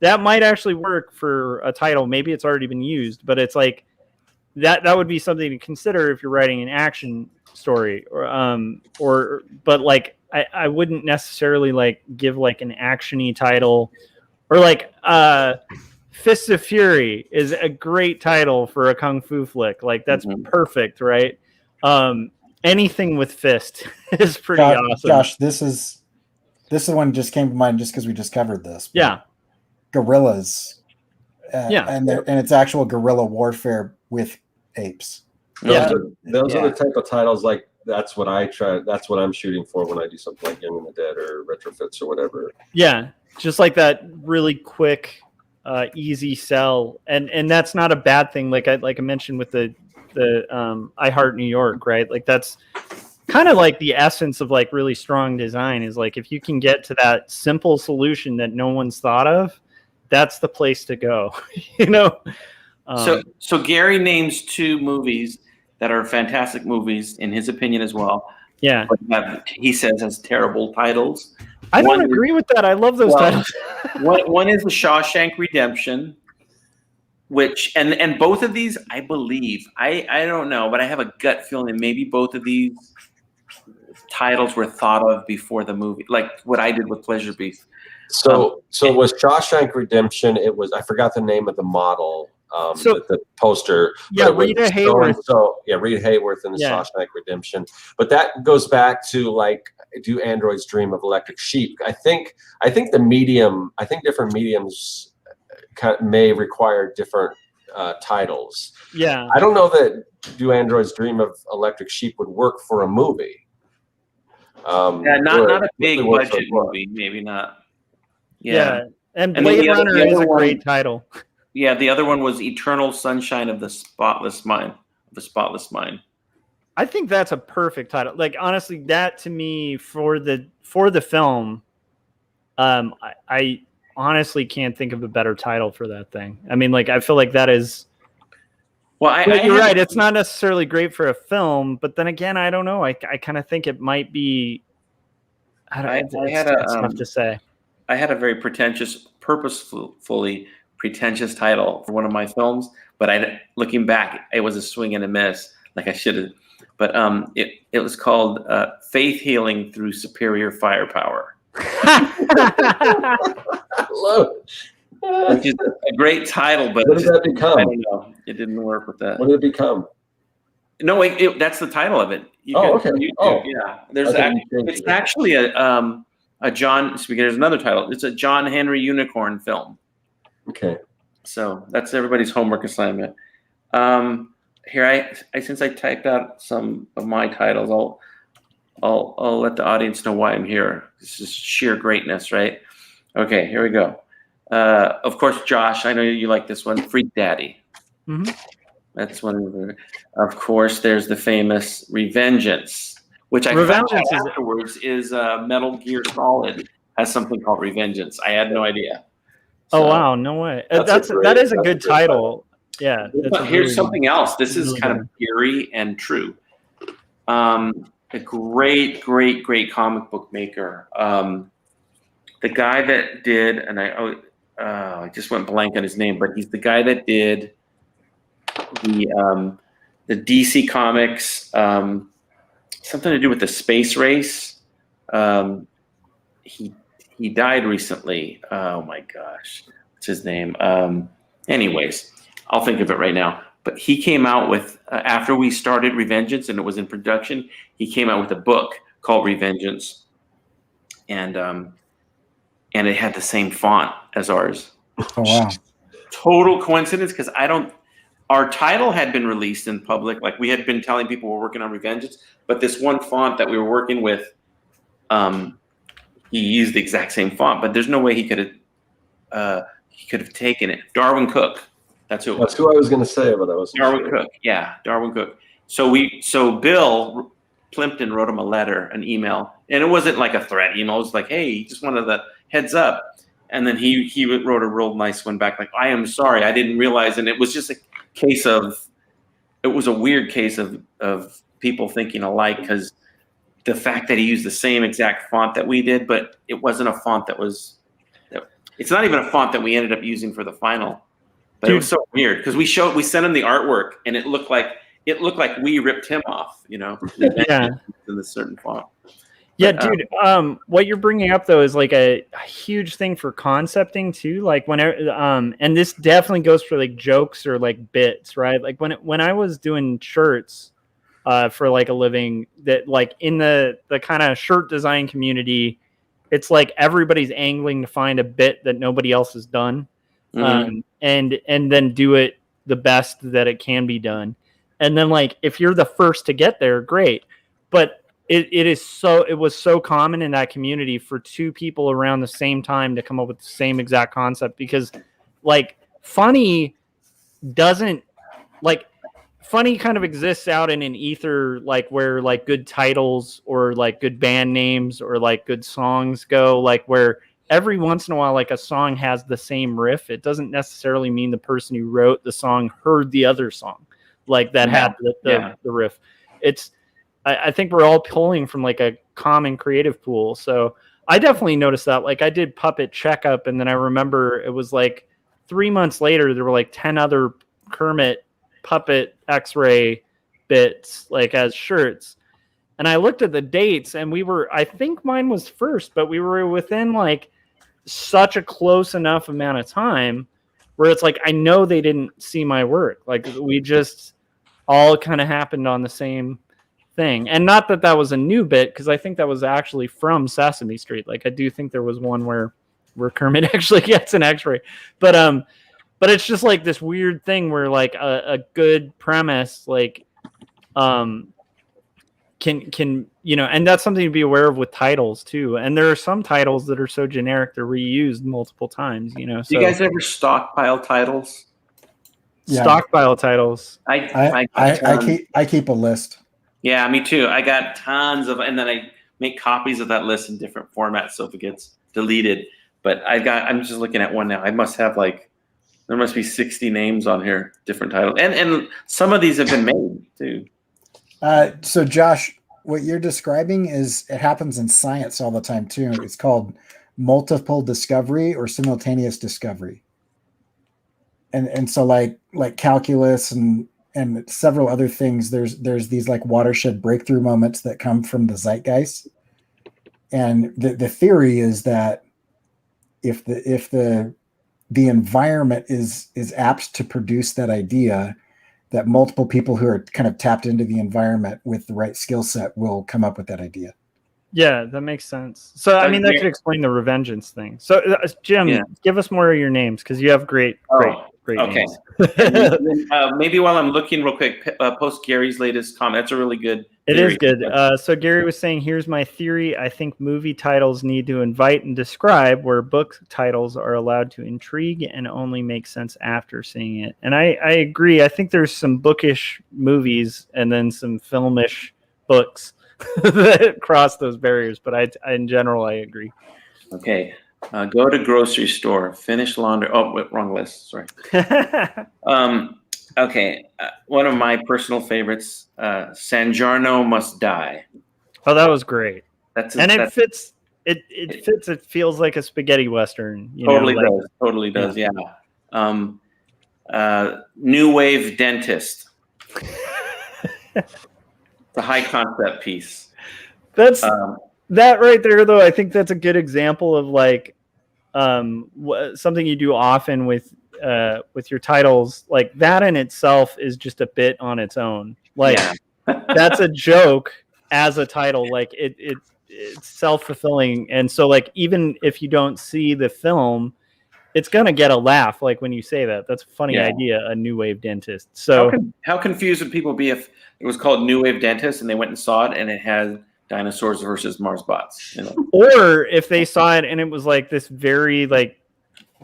might actually work for a title. Maybe it's already been used, but it's like that would be something to consider if you're writing an action story, but like I wouldn't necessarily like give like an action-y title, or like Fists of Fury is a great title for a kung fu flick. Like that's perfect, right? Anything with fist is pretty awesome. Josh, this is one just came to mind just because we just covered this. Yeah. Gorillas. And it's actual guerrilla warfare with apes. Those are the type of titles, like that's what I'm shooting for when I do something like Young and the Dead or Retrofits or whatever. Yeah, just like that really quick, easy sell, and that's not a bad thing. Like I mentioned with the I Heart New York, right? Like that's kind of like the essence of like really strong design, is like if you can get to that simple solution that no one's thought of, that's the place to go. So Gary names two movies that are fantastic movies in his opinion as well. Yeah, but that he says has terrible titles. I don't agree with that. I love those titles. One is The Shawshank Redemption, which and both of these, I believe, I don't know, but I have a gut feeling maybe both of these titles were thought of before the movie, like what I did with Pleasure Beast. So it was Shawshank Redemption. It was, I forgot the name of the model. The poster. Yeah, Rita Hayworth. Rita Hayworth in the Shawshank Redemption. But that goes back to like, do androids dream of electric sheep? I think different mediums may require different titles. Yeah. I don't know that Do Androids Dream of Electric Sheep would work for a movie. Not a big budget movie, maybe not. Yeah. And Blade Runner is a great title. Yeah, the other one was Eternal Sunshine of the Spotless Mind. I think that's a perfect title. Like honestly, that to me for the film, I honestly can't think of a better title for that thing. I mean, like I feel like that is. Well, you're right. It's not necessarily great for a film, but then again, I don't know. I kind of think it might be. It's tough to say. I had a very purposefully pretentious title for one of my films, But looking back, it was a swing and a miss. Like I should have. But it was called Faith Healing Through Superior Firepower. I love it. Which is a great title, but what did that become? I don't know. It didn't work with that. What did it become? No, that's the title of it. Okay. Yeah. It's actually a John. There's another title. It's a John Henry Unicorn film. Okay. So that's everybody's homework assignment. Here, since I typed out some of my titles, I'll let the audience know why I'm here. This is sheer greatness, right? Okay, here we go. Of course, Josh, I know you like this one, Freak Daddy. Mm-hmm. That's one. Of course, there's the famous Revengeance, which I found out afterwards is Metal Gear Solid has something called Revengeance. I had no idea. So, oh wow, no way. That is a good title. Yeah. Here's something else. This is kind of eerie and true. A great comic book maker. The guy that did, and I just went blank on his name, but he's the guy that did the DC Comics, something to do with the space race. He died recently. Oh my gosh, what's his name? Anyways, I'll think of it right now. But he came out with after we started Revengeance and it was in production, he came out with a book called Revengeance, and it had the same font as ours. Oh wow! Total coincidence because our title had been released in public. Like we had been telling people we're working on Revengeance, but this one font that we were working with, he used the exact same font. But there's no way he could have taken it. Darwin Cook. That's who it was. That's who I was going to say, but I wasn't Darwin sure. Cook. Yeah, Darwin Cook. So Bill Plimpton wrote him a letter, an email, and it wasn't like a threat email. It was like, hey, just wanted the heads up. And then he wrote a real nice one back, like, I am sorry, I didn't realize. And it was just a case of, it was a weird case of people thinking alike because the fact that he used the same exact font that we did, but it wasn't a font it's not even a font that we ended up using for the final. But it was so weird because we sent him the artwork and it looked like we ripped him off, Yeah. In a certain font. Yeah, dude. What you're bringing up though is like a huge thing for concepting too. Like whenever, and this definitely goes for like jokes or like bits, right? Like when I was doing shirts, for like a living, that like in the kind of shirt design community, it's like everybody's angling to find a bit that nobody else has done, and then do it the best that it can be done. And then like if you're the first to get there, great, but it was so common in that community for two people around the same time to come up with the same exact concept, because like funny kind of exists out in an ether, like where like good titles or like good band names or like good songs go, like where every once in a while like a song has the same riff. It doesn't necessarily mean the person who wrote the song heard the other song like that had the riff. I think we're all pulling from like a common creative pool. So I definitely noticed that. Like I did Puppet Checkup, and then I remember it was like 3 months later, there were like 10 other Kermit Puppet X-Ray bits like as shirts. And I looked at the dates and I think mine was first, but we were within like such a close enough amount of time where it's like, I know they didn't see my work. Like we just all kind of happened on the same thing. And not that was a new bit, because I think that was actually from Sesame Street. Like I do think there was one where Kermit actually gets an X-ray, but it's just like this weird thing where like a good premise like can and that's something to be aware of with titles too. And there are some titles that are so generic they're reused multiple times. So, do you guys ever stockpile titles? Yeah. Stockpile titles. I keep a list. Yeah, me too. I got tons of, and then I make copies of that list in different formats so if it gets deleted. But I'm just looking at one now. I must have there must be 60 names on here, different titles. And some of these have been made too. So Josh, what you're describing it happens in science all the time too. It's called multiple discovery or simultaneous discovery. and so like calculus and several other things, there's these like watershed breakthrough moments that come from the zeitgeist. And the theory is that if the environment is apt to produce that idea, that multiple people who are kind of tapped into the environment with the right skill set will come up with that idea. Yeah, that makes sense. So, I mean, that could explain the revengeance thing. So, Jim, give us more of your names because you have great names. Maybe while I'm looking real quick, post Gary's latest comment. That's a really good theory. It is good. So Gary was saying, here's my theory. I think movie titles need to invite and describe, where book titles are allowed to intrigue and only make sense after seeing it. And I agree. I think there's some bookish movies and then some filmish books that cross those barriers. But in general, I agree. Okay. Go to grocery store, finish laundry. Oh, wrong list. Sorry. Okay. One of my personal favorites, San Giorno Must Die. Oh, that was great. It fits. It fits. Fits. It feels like a spaghetti western. Totally does. Yeah. New Wave Dentist. The high concept piece. That's that right there, though. I think that's a good example of like something you do often with your titles. Like that in itself is just a bit on its own. Like that's a joke as a title. Like it's self-fulfilling, and so like even if you don't see the film, it's gonna get a laugh. Like when you say that, that's a funny idea. A New Wave Dentist. So how confused would people be if it was called New Wave Dentist and they went and saw it and it had dinosaurs versus Mars bots? Or if they saw it and it was like this very like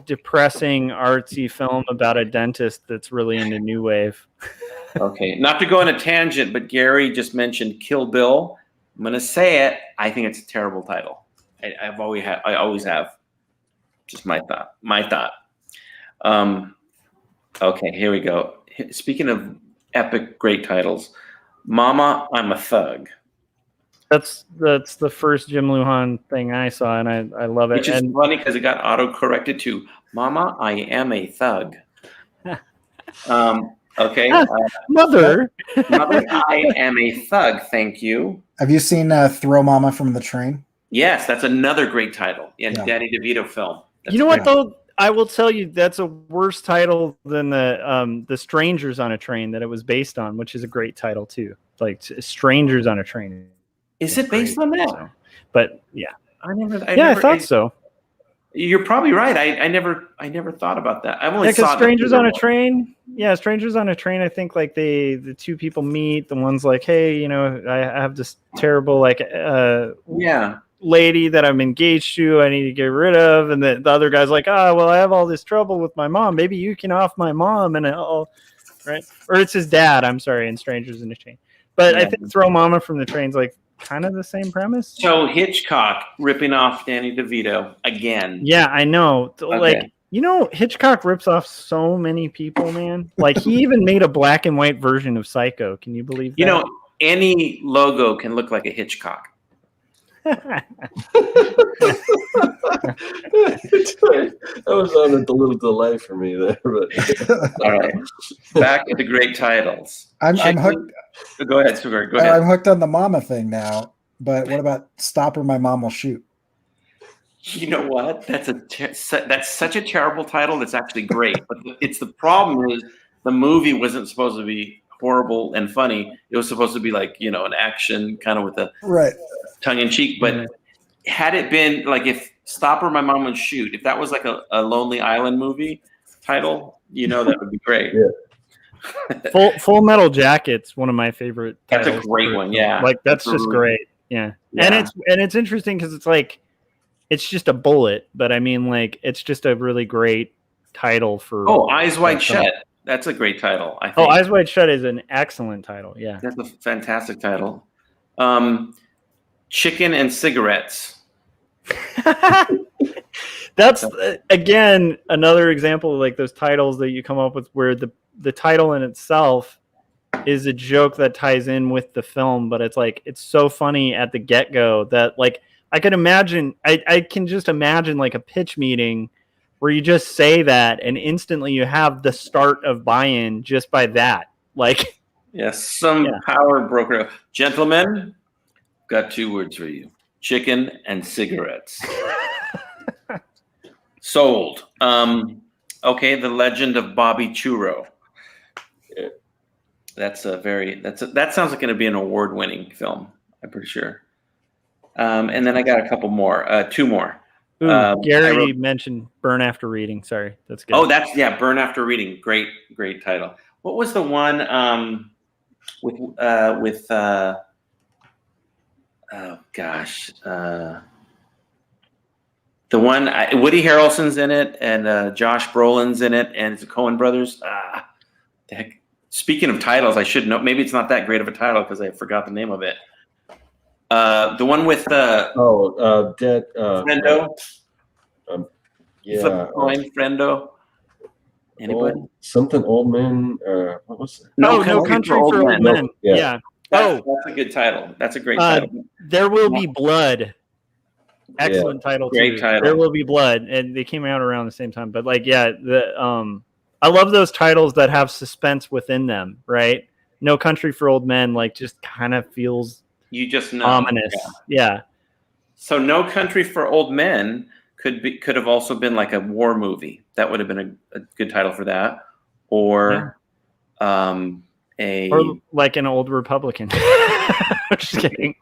depressing artsy film about a dentist that's really into New Wave. Okay, not to go on a tangent, but Gary just mentioned Kill Bill. I'm gonna say it. I think it's a terrible title. I always have. Just my thought. Okay, here we go. Speaking of epic great titles, Mama, I'm a Thug. That's the first Jim Lujan thing I saw, and I love it. Which is funny because it got auto-corrected to Mama, I am a Thug. Okay. Mother, I am a Thug. Thank you. Have you seen Throw Mama from the Train? Yes, that's another great title. Yeah, Danny DeVito film. You know what though? I will tell you that's a worse title than the Strangers on a Train that it was based on, which is a great title too. Like Strangers on a Train. Is it based on that? So, but yeah, I thought so. You're probably right. I never thought about that. I've only saw Strangers on a Train. Yeah, Strangers on a Train. I think like the two people meet. The one's like, hey, I have this terrible lady that I'm engaged to. I need to get rid of. And the other guy's like, well, I have all this trouble with my mom. Maybe you can off my mom. And right, or it's his dad. I'm sorry. In Strangers in a Train. But I think Throw Mama from the Train's like kind of the same premise. So Hitchcock ripping off Danny DeVito again. Yeah, I know. Okay. Like, Hitchcock rips off so many people, man. Like he even made a black and white version of Psycho. Can you believe that? Any logo can look like a Hitchcock. That was on a little delay for me there, but all right. Back to the great titles. I'm hooked. Go ahead, Stuart. Go ahead. I'm hooked on the Mama thing now. But what about Stop or My Mom Will Shoot? You know what? That's such a terrible title. That's actually great. But the problem is the movie wasn't supposed to be horrible and funny. It was supposed to be like an action kind of with a tongue in cheek. But had it been like if Stop or My Mom Will Shoot, if that was like a Lonely Island movie title, that would be great. Yeah. Full Metal Jacket's one of my favorite titles. That's a great one. Yeah, like that's just great. Yeah. And it's interesting because it's like it's just a bullet, but I mean like it's just a really great title for. Eyes Wide Shut. That's a great title. I think. Eyes Wide Shut is an excellent title. Yeah, that's a fantastic title. Chicken and Cigarettes. That's again another example of like those titles that you come up with where the title in itself is a joke that ties in with the film, but it's like it's so funny at the get-go that like I can just imagine like a pitch meeting where you just say that and instantly you have the start of buy-in just by that. Like, yes, some power broker. Gentlemen, got 2 words for you: chicken and cigarettes. Sold. Okay, The Legend of Bobby Churro. That sounds like going to be an award-winning film. I'm pretty sure. And then I got a couple more, 2 more. Ooh, Gary mentioned Burn After Reading. Sorry, that's good. Oh, Burn After Reading. Great title. What was the one with the one Woody Harrelson's in it and Josh Brolin's in it and it's the Coen brothers. The heck. Speaking of titles, I should know. Maybe it's not that great of a title because I forgot the name of it. The one with Dead. Friendo. Yeah. Flip a coin, Friendo. Anybody? Something Old Men. What was it? No Country for Old Men. Yeah. That's a good title. That's a great title. There Will Be Blood. Excellent title too. Great title. There Will Be Blood, and they came out around the same time. But I love those titles that have suspense within them, right? No Country for Old Men, like, just kind of feels ominous. Yeah. So No Country for Old Men could have also been like a war movie. That would have been a good title for that. Or or like an old Republican. Just kidding.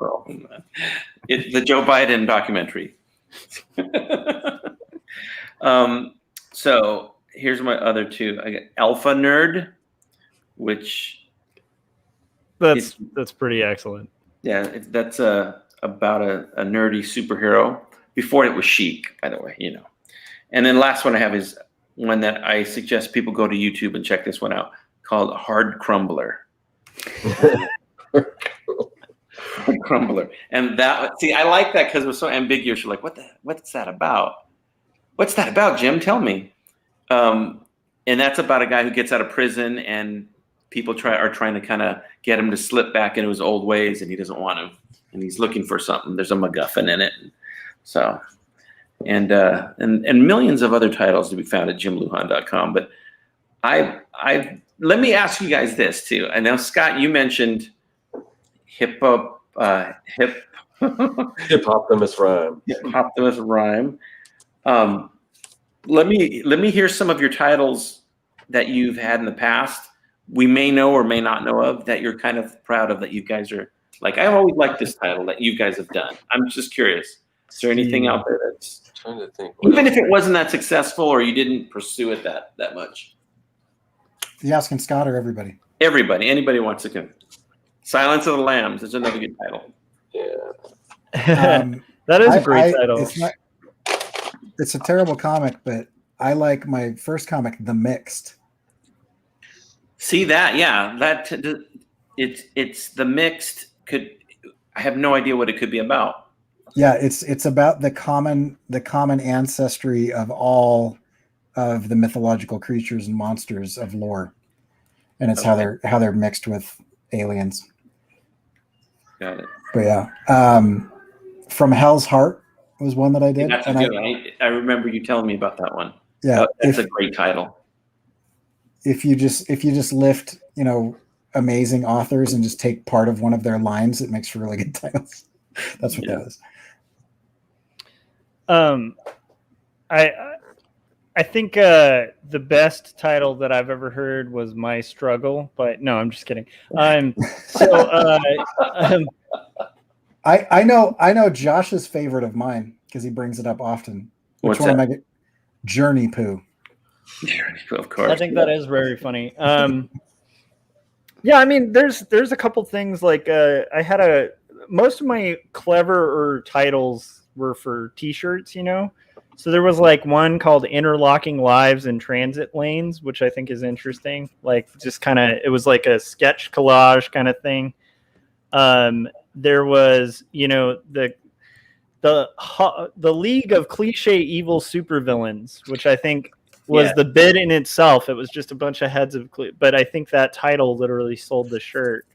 The Joe Biden documentary. So here's my other 2. I got Alpha Nerd, which that's pretty excellent. Yeah, that's about a nerdy superhero. Before it was chic, by the way, And then last one I have is one that I suggest people go to YouTube and check this one out, called Hard Crumbler. Crumbler. And I like that because it was so ambiguous. You're like, what's that about? What's that about, Jim? Tell me. And that's about a guy who gets out of prison and people are trying to kind of get him to slip back into his old ways, and he doesn't want to. And he's looking for something. There's a MacGuffin in it. So, and millions of other titles to be found at jimlujan.com. But let me ask you guys this too. I know, Scott, you mentioned Hip Optimus Rhyme. Optimus Rhyme. Let me hear some of your titles that you've had in the past. We may know or may not know of that you're kind of proud of, that you guys are like, I always like this title that you guys have done. I'm just curious. Is there anything out there that's, I'm trying to think, even if it wasn't that successful or you didn't pursue it that much? You asking Scott or everybody? Everybody. Anybody wants to come. Silence of the Lambs is another good title. Yeah. That is a great title. It's a terrible comic, but I like my first comic, The Mixed. See that? Yeah, it's The Mixed. I have no idea what it could be about. Yeah, it's about the common ancestry of all of the mythological creatures and monsters of lore, and it's how they're mixed with aliens. Got it. But yeah, From Hell's Heart was one that I did. That's good. I remember you telling me about that one. Yeah, that's a great title. If you just lift, amazing authors and just take part of one of their lines, it makes for really good titles. That's what that is. I think the best title that I've ever heard was My Struggle, but no, I'm just kidding. I know Josh's favorite of mine because he brings it up often. Which What's one that? am I get? Journey Poo. Journey Poo, of course. I think that is very funny. Yeah, I mean, there's a couple things like most of my cleverer titles were for T-shirts, So there was like one called Interlocking Lives in Transit Lanes, which I think is interesting. Like, just kind of, it was like a sketch collage kind of thing. There was, the League of Cliche Evil Supervillains, which I think was the bid in itself. It was just a bunch of heads of, but I think that title literally sold the shirt.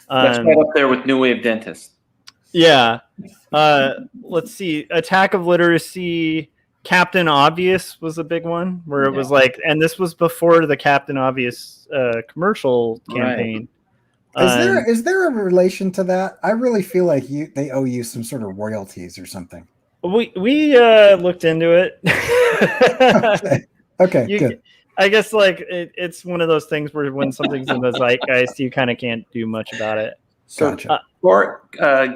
That's right up there with New Wave Dentist. Yeah. Let's see. Attack of Literacy, Captain Obvious was a big one where it was like, and this was before the Captain Obvious commercial campaign. Is there a relation to that? I really feel like they owe you some sort of royalties or something. We looked into it. Okay, good. I guess like it's one of those things where when something's in the zeitgeist, you kind of can't do much about it. So,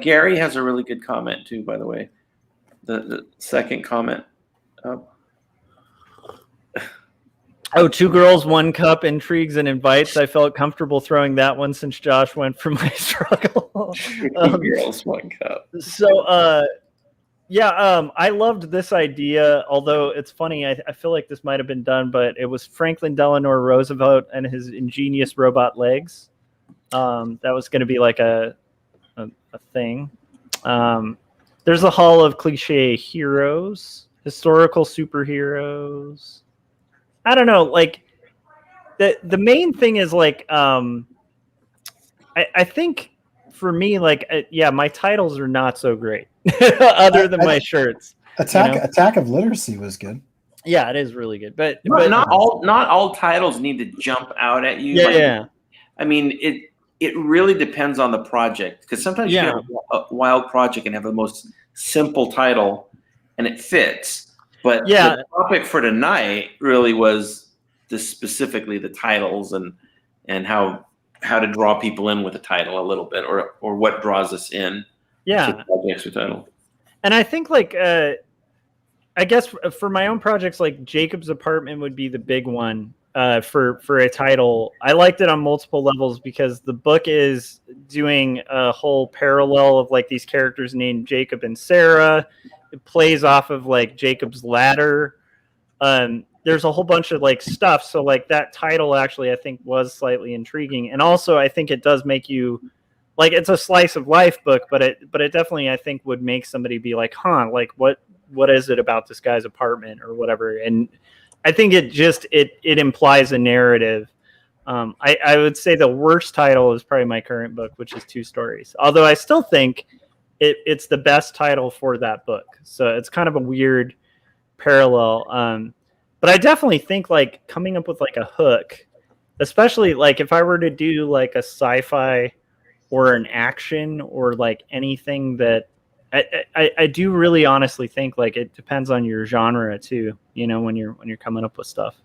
Gary has a really good comment too, by the way. The second comment. Oh, 2 girls, 1 cup, intrigues and invites. I felt comfortable throwing that one since Josh went for my struggle. 2 girls, 1 cup. So, I loved this idea, although it's funny, I feel like this might have been done, but it was Franklin Delano Roosevelt and his ingenious robot legs. That was going to be like a thing. There's a hall of cliche heroes, historical superheroes. I don't know, like the main thing is like I think for me, like my titles are not so great other than my shirts. Attack of Literacy was good. Yeah, it is really good, but not all titles need to jump out at you. Yeah. I mean, it really depends on the project, because sometimes you can have a wild project and have the most simple title and it fits. But the topic for tonight really was specifically the titles and how to draw people in with a title a little bit, or what draws us in. Yeah. To the projects with title. And I think like I guess for my own projects, like Jacob's Apartment would be the big one for a title. I liked it on multiple levels because the book is doing a whole parallel of like these characters named Jacob and Sarah. It plays off of like Jacob's Ladder. There's a whole bunch of like stuff. So like that title actually I think was slightly intriguing. And also I think it does make you like, it's a slice of life book, but it definitely I think would make somebody be like, like what is it about this guy's apartment or whatever. And I think it implies a narrative. I would say the worst title is probably my current book, which is 2 stories. Although I still think it's the best title for that book. So it's kind of a weird parallel. But I definitely think like coming up with like a hook, especially like if I were to do like a sci-fi or an action or like anything that I do really honestly think like it depends on your genre too, when you're coming up with stuff.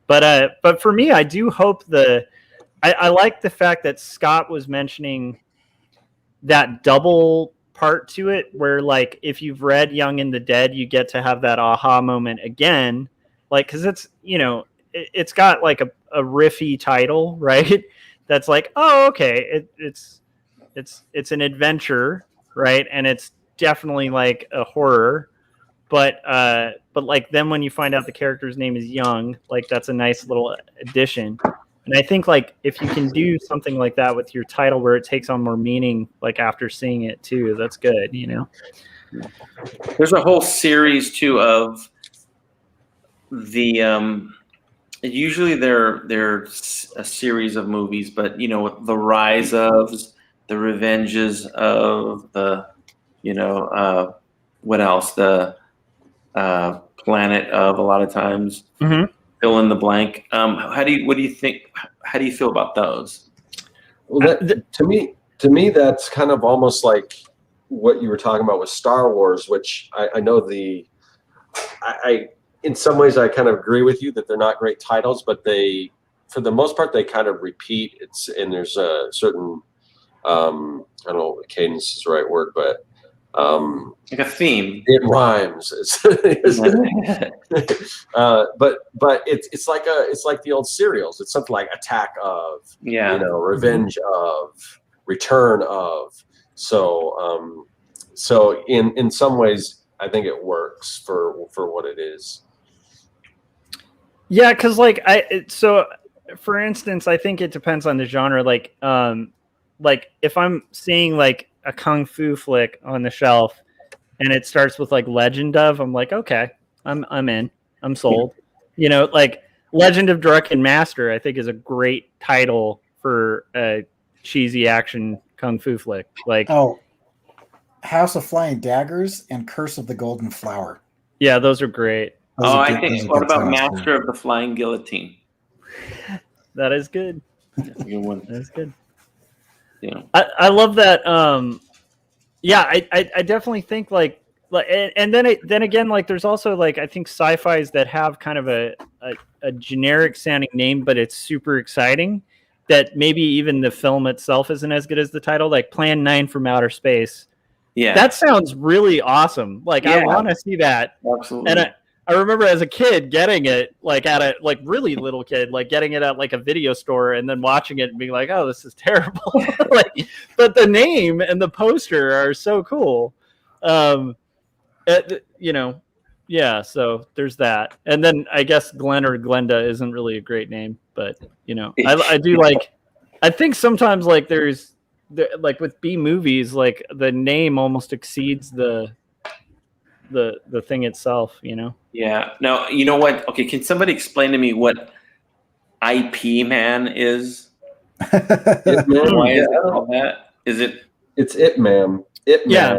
But for me, I do hope I like the fact that Scott was mentioning that double part to it where like if you've read Young and the Dead, you get to have that aha moment again, like because it's it's got like a riffy title, right? That's like, oh, okay, it's an adventure, right? And it's definitely like a horror, but like then when you find out the character's name is Young, like that's a nice little addition. And I think like if you can do something like that with your title where it takes on more meaning, like after seeing it too, that's good, There's a whole series too of the usually they're a series of movies, but the rise of, the revenges of, the what else, the planet of, a lot of times. Mm-hmm. Fill in the blank. What do you think? How do you feel about those? Well, to me, that's kind of almost like what you were talking about with Star Wars, which I know I in some ways I kind of agree with you that they're not great titles, but they, for the most part, they kind of repeat. And there's a certain I don't know if cadence is the right word, but like a theme. It rhymes. But it's like the old serials. It's something like Attack of, Revenge of, Return of. So in some ways, I think it works for what it is. Yeah, because for instance, I think it depends on the genre. Like if I'm seeing like a kung fu flick on the shelf and it starts with like Legend of, I'm like, okay, I'm in, I'm sold. Like Legend of Drunken Master, I think is a great title for a cheesy action kung fu flick. Like, House of Flying Daggers and Curse of the Golden Flower. Yeah, those are great. I think. What about Master of the Flying Guillotine? That is good. That's a good one. That's good. Yeah. I love that. Yeah, I definitely think like and then again, like there's also like I think sci-fis that have kind of a generic sounding name, but it's super exciting. That maybe even the film itself isn't as good as the title, like Plan 9 from Outer Space. Yeah, that sounds really awesome. Like I want to see that. Absolutely. And I remember as a kid getting it, like at a like really little kid, like getting it at like a video store and then watching it and being like, "Oh, this is terrible." Like, but the name and the poster are so cool. You know, yeah. So there's that, and then I guess Glenn or Glenda isn't really a great name, but you know, I do like. I think sometimes like there's like with B movies, like the name almost exceeds the thing itself, you know? Yeah. Now, you know what? Okay, can somebody explain to me what IP Man is? Why is it called that? Is it? It's It Man. It Man. Yeah.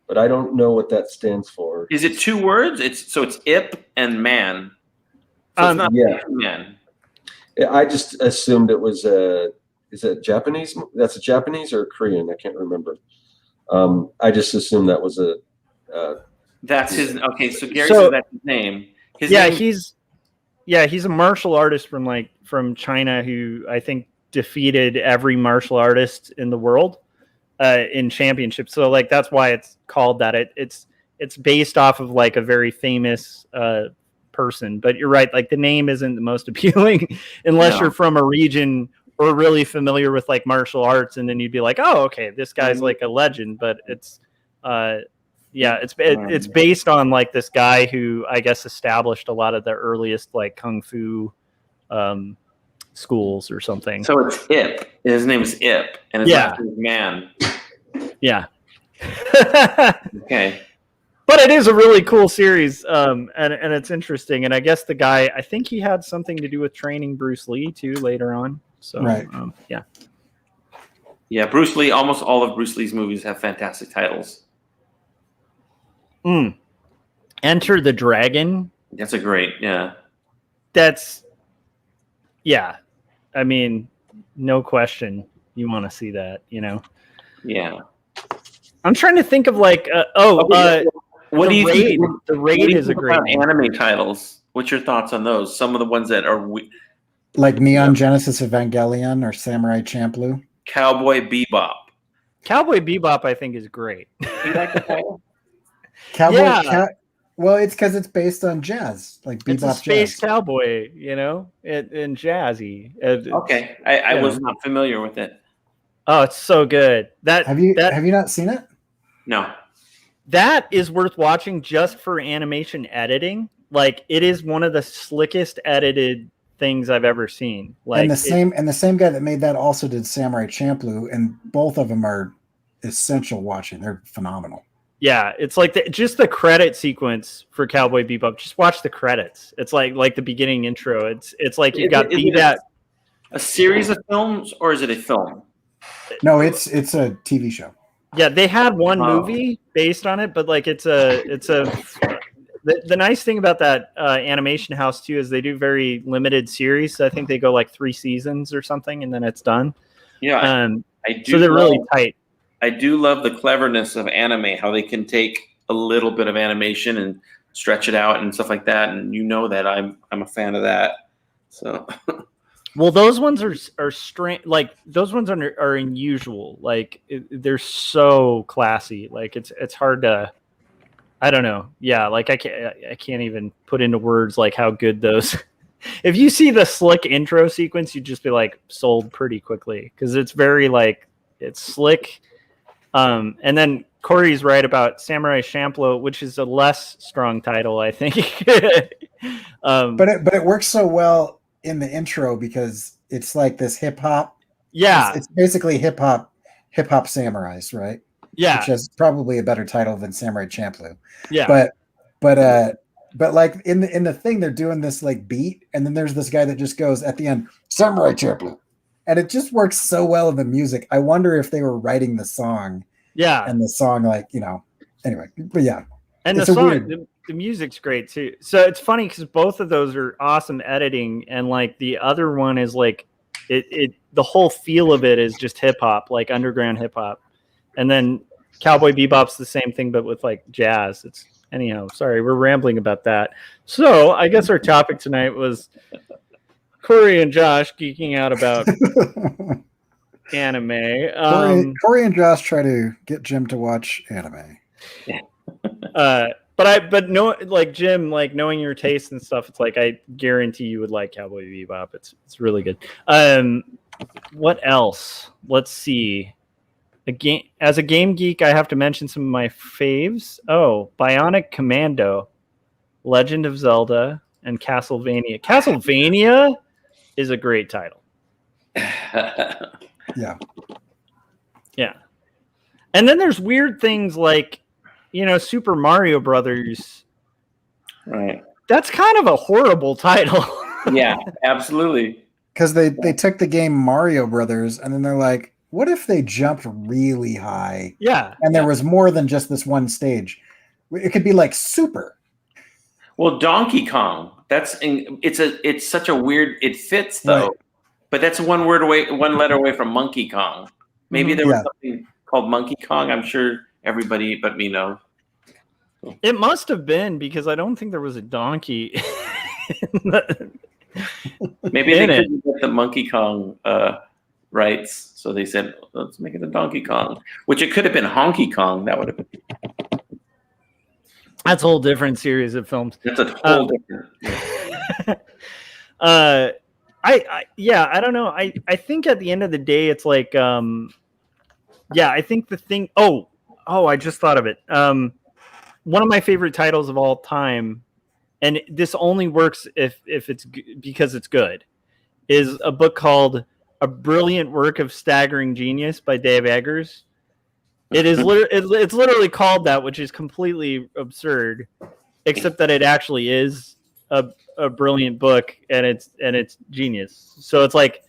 But I don't know what that stands for. Is it 2 words? It's Ip and Man. So it's not Man. I just assumed it was is it Japanese? That's a Japanese or Korean? I can't remember. I just assumed that was a. That's his. Okay, so Gary said that's his name. He's a martial artist from China who I think defeated every martial artist in the world in championships. So like that's why it's called that. It's based off of like a very famous person. But you're right, like the name isn't the most appealing unless you're from a region or really familiar with like martial arts, and then you'd be like, oh, okay, this guy's like a legend. But it's it's based on like this guy who I guess established a lot of the earliest like kung fu schools or something. So it's Ip. His name is Ip, and his last name is Man. Yeah. Okay. But it is a really cool series, and it's interesting. And I guess the guy, I think he had something to do with training Bruce Lee too later on. So right. Yeah, Bruce Lee. Almost all of Bruce Lee's movies have fantastic titles. Enter the Dragon. That's a great, I mean, no question. You want to see that, you know? Yeah. I'm trying to think of like, what do you think? The Raid is a great anime titles. What's your thoughts on those? Some of the ones that are like Neon Genesis Evangelion or Samurai Champloo. Cowboy Bebop. Cowboy Bebop, I think, is great. You like the title? Well, it's because it's based on jazz, like bebop it's a space jazz. Cowboy, you know, and jazzy. Okay, I was not familiar with it. Oh, it's so good. Have you not seen it? No. That is worth watching just for animation editing. Like it is one of the slickest edited things I've ever seen. Like and the same guy that made that also did Samurai Champloo, and both of them are essential watching. They're phenomenal. Yeah, it's like just the credit sequence for Cowboy Bebop. Just watch the credits. It's like the beginning intro. It's like you got a series of films, or is it a film? No, it's a TV show. Yeah, they had one movie based on it, but like it's a the nice thing about that animation house too is they do very limited series. So I think they go like 3 seasons or something, and then it's done. Yeah, I do. So they're really tight. I do love the cleverness of anime, how they can take a little bit of animation and stretch it out and stuff like that. And you know that I'm a fan of that. So, well, those ones are strange. Like those ones are unusual. Like they're so classy. Like it's hard to. I don't know. Yeah, like I can't even put into words like how good those. If you see the slick intro sequence, you'd just be like sold pretty quickly because it's very like it's slick. And then Corey's right about Samurai Champloo, which is a less strong title, I think. But it works so well in the intro because it's like this hip hop. Yeah, it's basically hip hop samurais, right? Yeah, which is probably a better title than Samurai Champloo. Yeah, but like in the thing, they're doing this like beat, and then there's this guy that just goes at the end, Samurai Champloo. And it just works so well in the music. I wonder if they were writing the song. Yeah. And the song, like, you know, anyway, but yeah. And the song, the music's great too. So it's funny because both of those are awesome editing, and like the other one is like the whole feel of it is just hip hop, like underground hip hop, and then Cowboy Bebop's the same thing but with like jazz. It's anyhow. Sorry, we're rambling about that. So I guess our topic tonight was Corey and Josh geeking out about anime. Corey and Josh try to get Jim to watch anime. But no, like Jim, like knowing your taste and stuff, it's like I guarantee you would like Cowboy Bebop. It's really good. What else? Let's see. As a game geek, I have to mention some of my faves. Oh, Bionic Commando, Legend of Zelda, and Castlevania. Castlevania is a great title. Yeah. And then there's weird things like, Super Mario Brothers. Right. That's kind of a horrible title. Yeah, absolutely. Because they took the game Mario Brothers and then they're like, what if they jumped really high? Yeah. And there was more than just this one stage. It could be like Super. Well, Donkey Kong. It's such a weird. It fits though, Right. But that's one letter away from Monkey Kong. Maybe there was something called Monkey Kong. I'm sure everybody but me knows. It must have been because I don't think there was a donkey. Maybe they couldn't get the Monkey Kong rights, so they said, let's make it a Donkey Kong, which it could have been Honky Kong. That would have been. That's a whole different series of films. That's a whole different. I don't know. I think at the end of the day, it's like, I think the thing. Oh, I just thought of it. One of my favorite titles of all time, and this only works if it's because it's good, is a book called A Brilliant Work of Staggering Genius by Dave Eggers. It is it's literally called that, which is completely absurd, except that it actually is a brilliant book, and it's genius. So it's like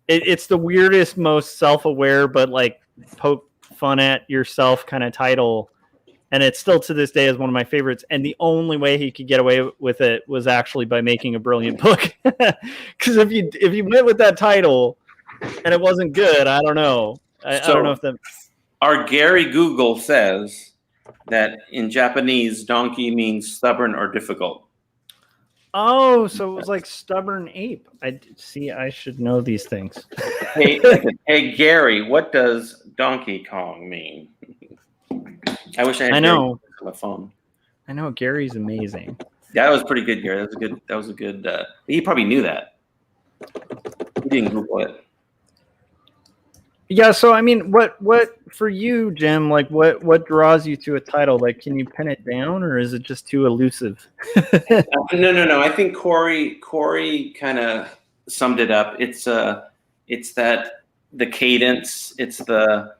it's the weirdest, most self-aware, but like poke fun at yourself kind of title, and it's still to this day is one of my favorites. And the only way he could get away with it was actually by making a brilliant book. Because if you went with that title and it wasn't good, I don't know. I don't know if that. Our Gary Google says that in Japanese, donkey means stubborn or difficult. Oh, so it was like stubborn ape. I should know these things. Hey Gary, what does Donkey Kong mean? I wish I had. I know. On my phone. I know Gary's amazing. Yeah, that was pretty good, Gary. That was a good. He probably knew that. He didn't Google it. Yeah, so I mean, what for you, Jim? Like, what draws you to a title? Like, can you pin it down, or is it just too elusive? No. I think Corey kind of summed it up. It's that the cadence. It's the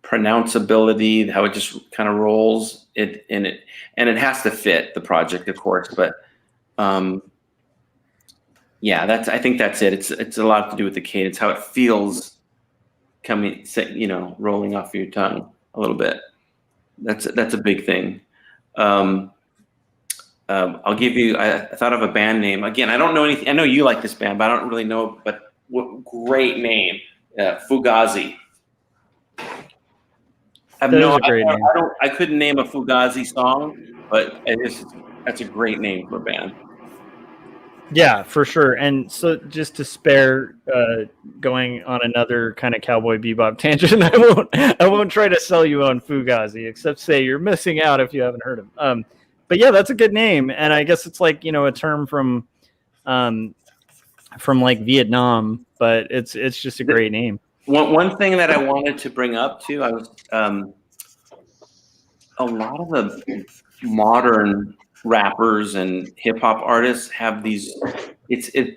pronounceability, how it just kind of rolls. And it has to fit the project, of course, but. Yeah, I think that's it. It's a lot to do with the cadence, how it feels coming, rolling off your tongue a little bit. That's a big thing. I'll give you. I thought of a band name. Again, I don't know anything. I know you like this band, but I don't really know. But what great name, Fugazi. I couldn't name a Fugazi song, but that's a great name for a band. Yeah, for sure. And so just to spare going on another kind of Cowboy Bebop tangent, I won't try to sell you on Fugazi, except say you're missing out if you haven't heard him. But yeah, that's a good name. And I guess it's like, a term from like Vietnam, but it's just a great name. One thing that I wanted to bring up too, I was a lot of the modern rappers and hip hop artists have these.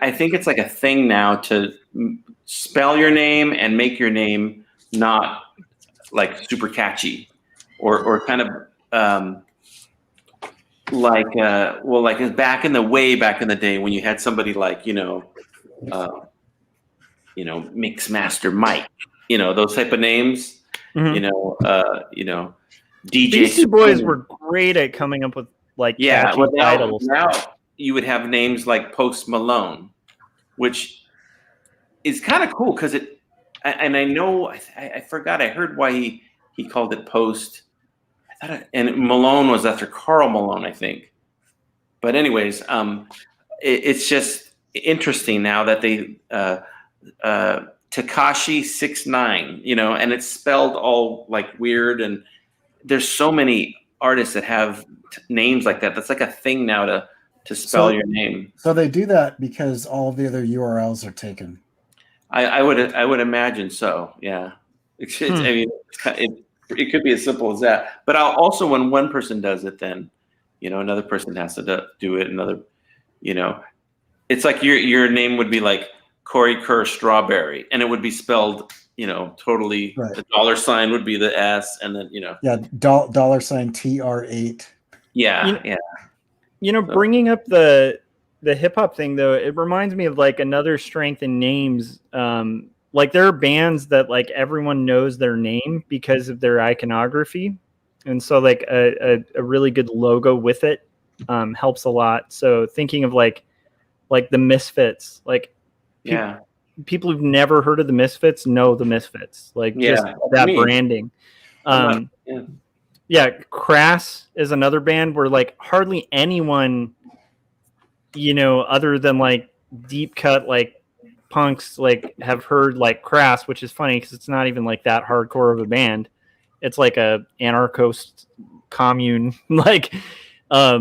I think it's like a thing now to spell your name and make your name not like super catchy, or kind of like back in the day when you had somebody like Mixmaster Mike, those type of names. Mhm. DJ. Beastie Boys were great at coming up with like catchy titles. Now you would have names like Post Malone, which is kind of cool because I know I forgot. I heard why he called it Post. And Malone was after Karl Malone, I think. But anyways, it's just interesting now that they Tekashi 6ix9ine, and it's spelled all like weird, and there's so many artists that have names like that. That's like a thing now to spell your name. So they do that because all the other URLs are taken. I would imagine so. Yeah. I mean, it could be as simple as that. But also when one person does it, then another person has to do it. Another, it's like your name would be like Corey Kerr Strawberry, and it would be spelled totally. Right. The $ would be the S, and then Yeah, $ TR8. Yeah, bringing up the hip hop thing though, it reminds me of like another strength in names. Like there are bands that like everyone knows their name because of their iconography, and so like a really good logo with it helps a lot. So thinking of like the Misfits, like people who've never heard of the Misfits know the Misfits, like just that branding. Crass is another band where like hardly anyone other than like deep cut like punks like have heard like Crass, which is funny because it's not even like that hardcore of a band. It's like a anarchist commune like I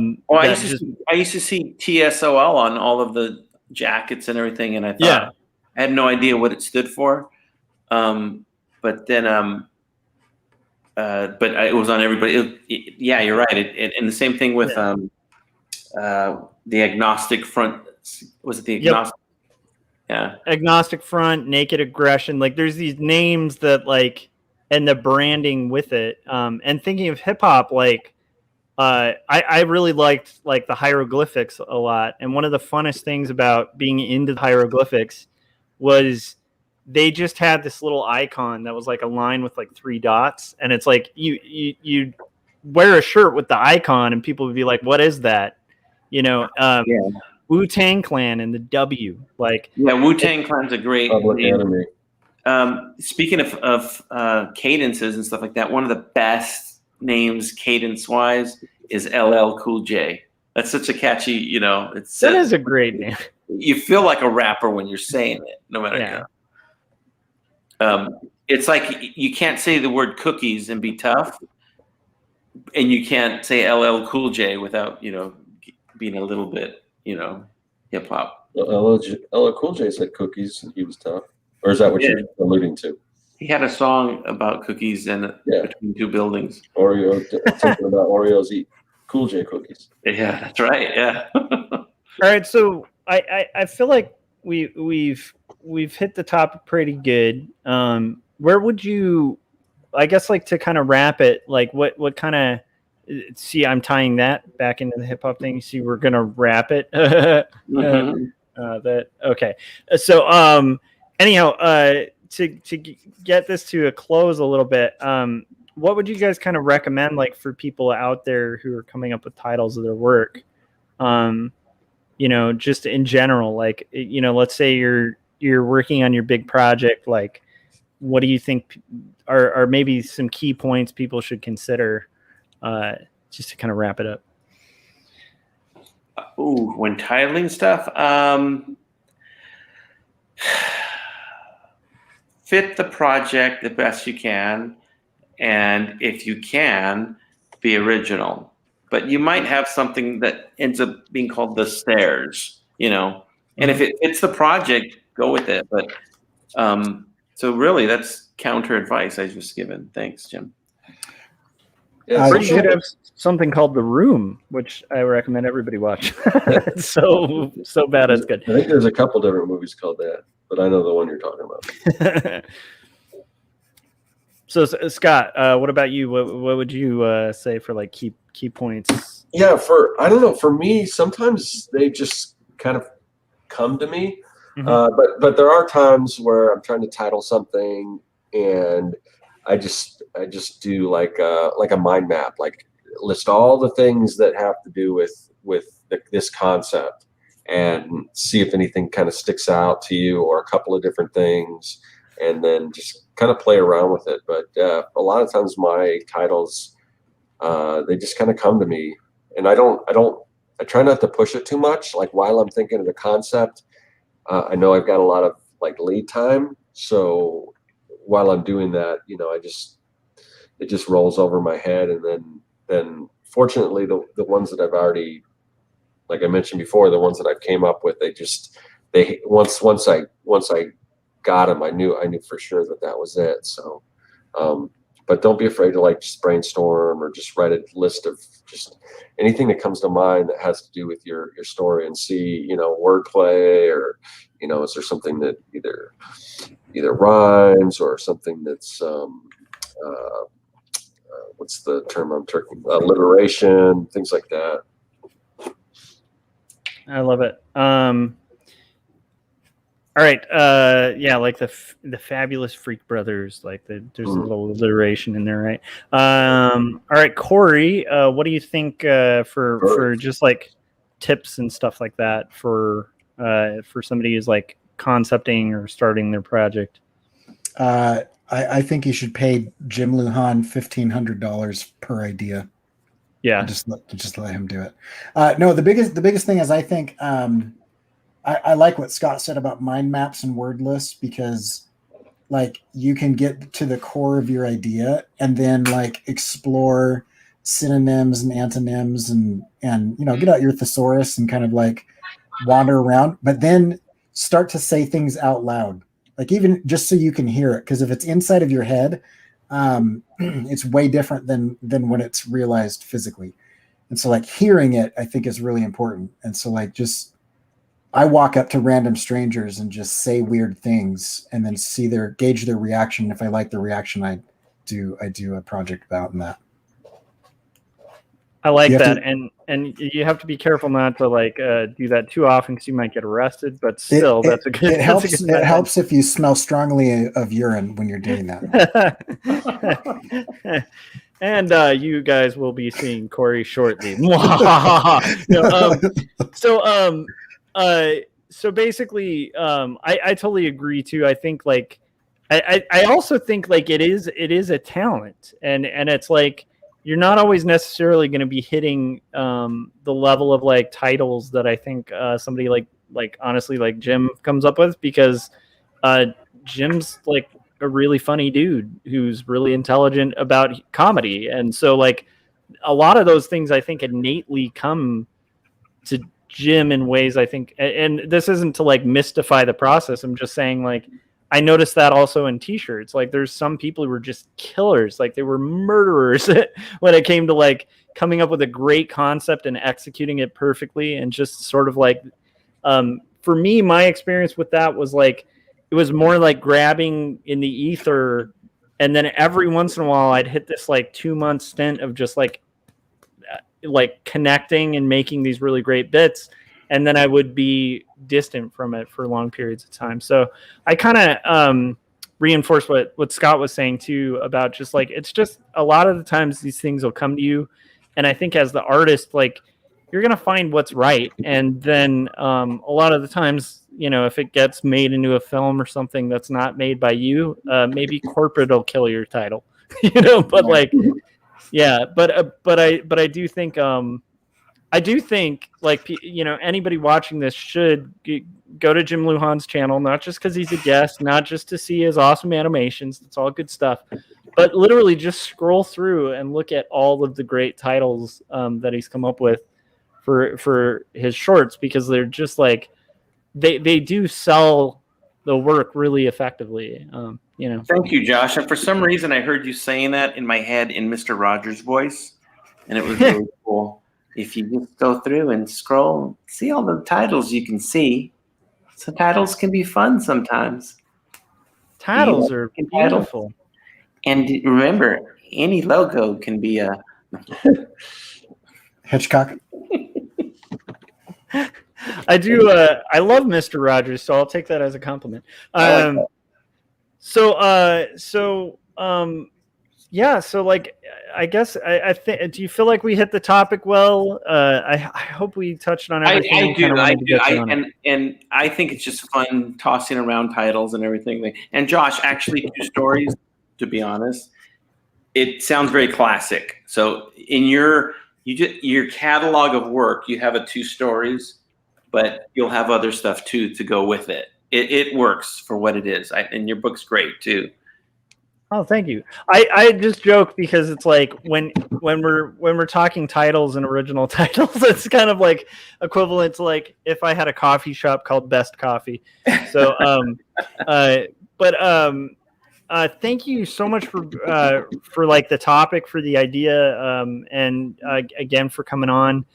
used to see TSOL on all of the jackets and everything, and I thought I had no idea what it stood for, but then but it was on everybody. You're right. And the same thing with the Agnostic Front. Was it the Agnostic? Yep. Yeah. Agnostic Front, Naked Aggression. Like there's these names that like, and the branding with it. And thinking of hip hop, like I really liked like the hieroglyphics a lot. And one of the funnest things about being into the hieroglyphics was they just had this little icon that was like a line with like 3 dots. And it's like you wear a shirt with the icon and people would be like, what is that? Wu-Tang Clan and the W. Like Wu-Tang Clan's a great Public Enemy. Speaking of cadences and stuff like that, one of the best names cadence-wise is LL Cool J. That's such a catchy, that is a great name. You feel like a rapper when you're saying it, no matter it's like you can't say the word cookies and be tough, and you can't say LL Cool J without, being a little bit, hip hop. LL Cool J said cookies and he was tough. Or is that what you're alluding to? He had a song about cookies and between 2 buildings. Something about Oreos eat Cool J cookies. Yeah, that's right. Yeah. All right, so I feel like we've hit the topic pretty good. Where would you, I guess, like to kind of wrap it? Like what kind of? See, I'm tying that back into the hip hop thing. See, we're gonna wrap it. Okay. So anyhow, to get this to a close a little bit, what would you guys kind of recommend, like for people out there who are coming up with titles of their work? Just in general, like let's say you're working on your big project. Like, what do you think are maybe some key points people should consider? Just to kind of wrap it up. When titling stuff, fit the project the best you can, and if you can, be original. But you might have something that ends up being called the stairs, and if it fits the project, go with it. But so really, that's counter advice I just given. Thanks, Jim. You should have something called The Room, which I recommend everybody watch. It's so bad it's good. I think there's a couple different movies called that, but I know the one you're talking about. So Scott, what about you? What would you say for like key points? Yeah, I don't know. For me, sometimes they just kind of come to me. But there are times where I'm trying to title something and I just just do like a mind map, like list all the things that have to do with this concept, and see if anything kind of sticks out to you, or a couple of different things, and then just kind of play around with it. But a lot of times my titles, they just kind of come to me, and I try not to push it too much. Like while I'm thinking of the concept, I know I've got a lot of like lead time, so while I'm doing that, it just rolls over my head, and then fortunately the ones that I've already, like I mentioned before, the ones that I've came up with, they once I got them, I knew for sure that was it. So, but don't be afraid to like just brainstorm or just write a list of just anything that comes to mind that has to do with your story, and see, wordplay, or, is there something that either rhymes, or something that's, what's the term I'm talking about? Alliteration, things like that. I love it. All right. Yeah, like the Fabulous Freak Brothers. Like there's a little alliteration in there, right? All right, Corey. What do you think for just like tips and stuff like that for somebody who's like concepting or starting their project? I think you should pay Jim Lujan $1,500 per idea. Yeah, and just let him do it. No, the biggest thing is, I think I like what Scott said about mind maps and word lists, because like you can get to the core of your idea and then like explore synonyms and antonyms and get out your thesaurus and kind of like wander around, but then start to say things out loud, like even just so you can hear it, because if it's inside of your head, it's way different than when it's realized physically. And so like hearing it, I think, is really important. And so like I walk up to random strangers and just say weird things, and then gauge their reaction. If I like the reaction, I do a project about that. I like that, and you have to be careful not to like do that too often, because you might get arrested. But still, that's a good. It helps. It helps if you smell strongly of urine when you're doing that. And you guys will be seeing Corey shortly. So basically, I totally agree too. I think like I also think like it is a talent, and it's like you're not always necessarily going to be hitting the level of like titles that I think somebody like honestly like Jim comes up with, because Jim's like a really funny dude who's really intelligent about comedy, and so like a lot of those things I think innately come to Jim in ways, I think, and this isn't to like mystify the process. I'm just saying, like, I noticed that also in t-shirts. Like there's some people who were just killers, like they were murderers when it came to like coming up with a great concept and executing it perfectly. And just sort of like, for me, my experience with that was like, it was more like grabbing in the ether, and then every once in a while I'd hit this like 2-month stint of just like connecting and making these really great bits, and then I would be distant from it for long periods of time. So I kind of reinforce what Scott was saying too, about just like, it's just a lot of the times these things will come to you, and I think as the artist, like, you're going to find what's right. And then a lot of the times, if it gets made into a film or something that's not made by you, maybe corporate will kill your title, but like, yeah, but I do think like, anybody watching this should go to Jim Lujan's channel, not just because he's a guest, not just to see his awesome animations. That's all good stuff, but literally just scroll through and look at all of the great titles that he's come up with for his shorts, because they're just like, they do sell the work really effectively. Thank you, Josh. And for some reason, I heard you saying that in my head in Mr. Rogers' voice, and it was really cool. If you just go through and scroll, see all the titles you can see. So titles can be fun sometimes. Titles are beautiful. And remember, any logo can be a Hitchcock. I do. I love Mr. Rogers, so I'll take that as a compliment. yeah, so like, I guess I think. Do you feel like we hit the topic well? I hope we touched on everything. I we kinda do. I wanted to do. get to on it. And I think it's just fun tossing around titles and everything. And Josh, actually, 2 stories. To be honest, it sounds very classic. So in your catalog of work, you have 2 stories, but you'll have other stuff too to go with it. It works for what it is. And your book's great too. Oh, thank you. I just joke because it's like when we're talking titles and original titles, it's kind of like equivalent to like if I had a coffee shop called Best Coffee. So thank you so much for like the topic, for the idea, and again for coming on.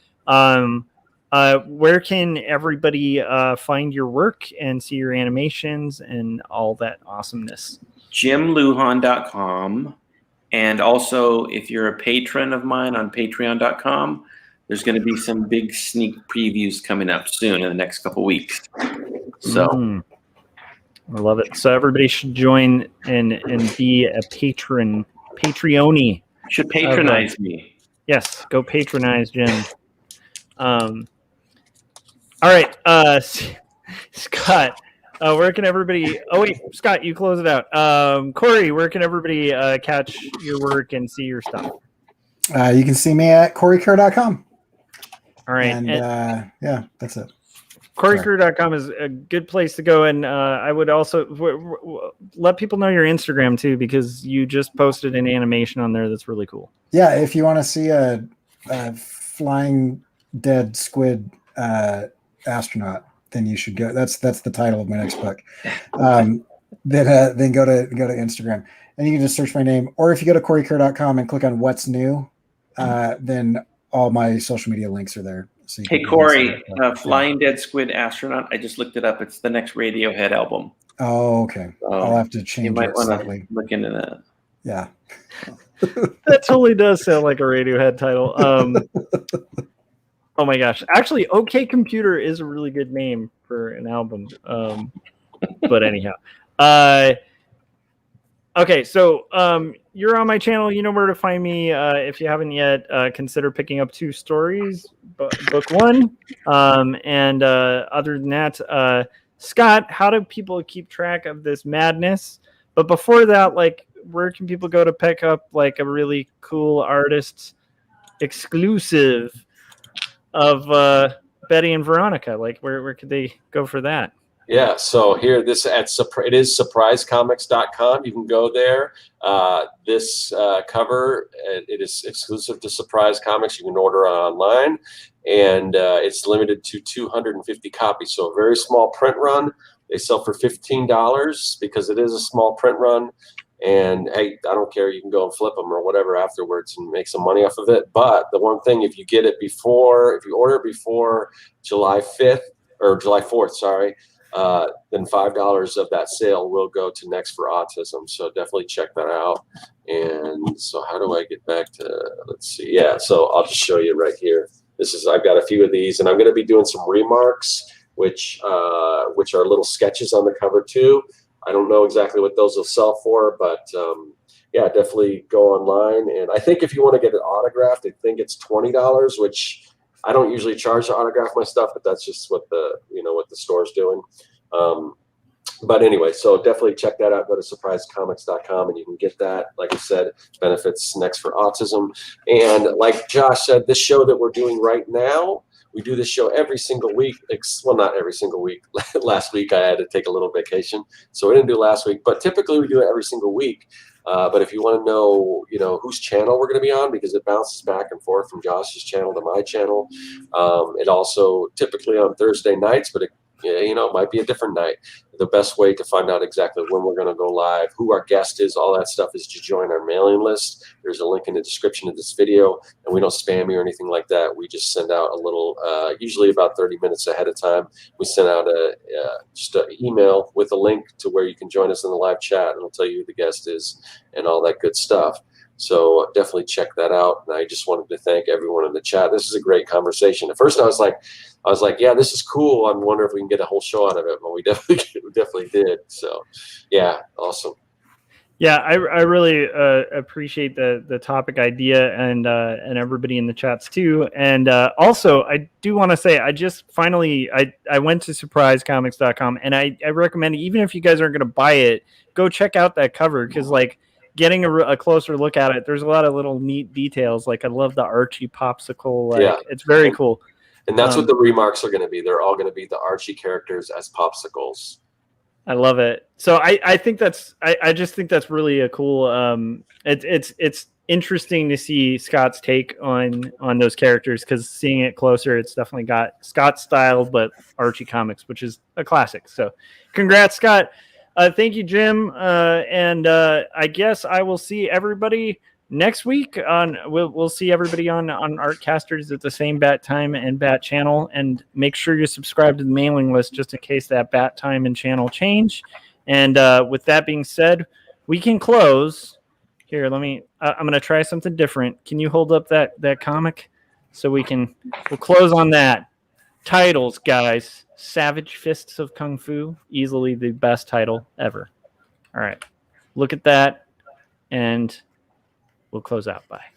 Where can everybody find your work and see your animations and all that awesomeness? JimLujan.com. And also, if you're a patron of mine on patreon.com, there's going to be some big sneak previews coming up soon in the next couple weeks. So I love it. So everybody should join and be a Patreon. Should patronize me. Yes, go patronize Jim. All right, Scott. Where can everybody? Oh wait, Scott, you close it out. Corey, where can everybody catch your work and see your stuff? You can see me at CoreyCurr.com. All right, and yeah, that's it. CoreyCurr.com is a good place to go, and I would also let people know your Instagram too, because you just posted an animation on there that's really cool. Yeah, if you want to see a flying dead squid astronaut, then you should go. That's the title of my next book. Then go to Instagram, and you can just search my name. Or if you go to CoreyCurr.com and click on What's New, then all my social media links are there. So hey Corey, Flying Dead Squid Astronaut. I just looked it up. It's the next Radiohead album. Oh, okay. I'll have to change. You might it want slightly. to look into that. Yeah. That totally does sound like a Radiohead title. Oh my gosh. Actually, OK Computer is a really good name for an album. But anyhow. Okay, so you're on my channel. You know where to find me. If you haven't yet, consider picking up 2 stories, book 1. And other than that, Scott, how do people keep track of this madness? But before that, like, where can people go to pick up like a really cool artist exclusive of Betty and Veronica? Like, where could they go for that? Yeah, so here it is surprisecomics.com. You can go there. This cover, it is exclusive to Surprise Comics. You can order it online, and it's limited to 250 copies. So a very small print run. They sell for $15 because it is a small print run. And hey, I don't care. You can go and flip them or whatever afterwards and make some money off of it. But the one thing, if you get it before, if you order it before July 5th or July 4th, sorry, then $5 of that sale will go to Next for Autism. So definitely check that out. And so how do I get back to, let's see. Yeah, so I'll just show you right here. I've got a few of these, and I'm going to be doing some remarks, which are little sketches on the cover too. I don't know exactly what those will sell for, but yeah, definitely go online. And I think if you want to get it autographed, I think it's $20, which I don't usually charge to autograph my stuff, but that's just what the store's doing. But anyway, so definitely check that out. Go to surprisecomics.com and you can get that. Like I said, benefits Next for Autism. And like Josh said, this show that we're doing right now, we do this show every single week. Well, not every single week. Last week I had to take a little vacation, so we didn't do last week. But typically we do it every single week. But if you want to know, whose channel we're going to be on, because it bounces back and forth from Josh's channel to my channel. It also typically on Thursday nights, but it might be a different night. The best way to find out exactly when we're going to go live, who our guest is, all that stuff is to join our mailing list. There's a link in the description of this video, and we don't spam you or anything like that. We just send out a little, usually about 30 minutes ahead of time. We send out just an email with a link to where you can join us in the live chat, and it'll tell you who the guest is and all that good stuff. So definitely check that out. And I just wanted to thank everyone in the chat. This is a great conversation. At first I was like, yeah, this is cool. I wonder if we can get a whole show out of it. But we definitely did. So yeah, awesome. Yeah, I really appreciate the topic idea and everybody in the chats too. And also, I do want to say I just finally I went to surprisecomics.com and I recommend, even if you guys aren't going to buy it, go check out that cover, because like getting a closer look at it, there's a lot of little neat details. Like I love the Archie popsicle. Like it's very cool. And that's what the remarks are going to be. They're all going to be the Archie characters as popsicles. I love it. So I think that's I just think that's really a cool. It's interesting to see Scott's take on those characters, because seeing it closer, it's definitely got Scott's style, but Archie comics, which is a classic. So, congrats, Scott. Thank you, Jim. And I guess I will see everybody next week we'll see everybody on Artcasters at the same bat time and bat channel, and make sure you subscribe to the mailing list just in case that bat time and channel change. And with that being said, we can close here. I'm going to try something different. Can you hold up that comic so we'll close on that? Titles, guys. Savage Fists of Kung Fu, easily the best title ever. All right, look at that, and we'll close out. Bye.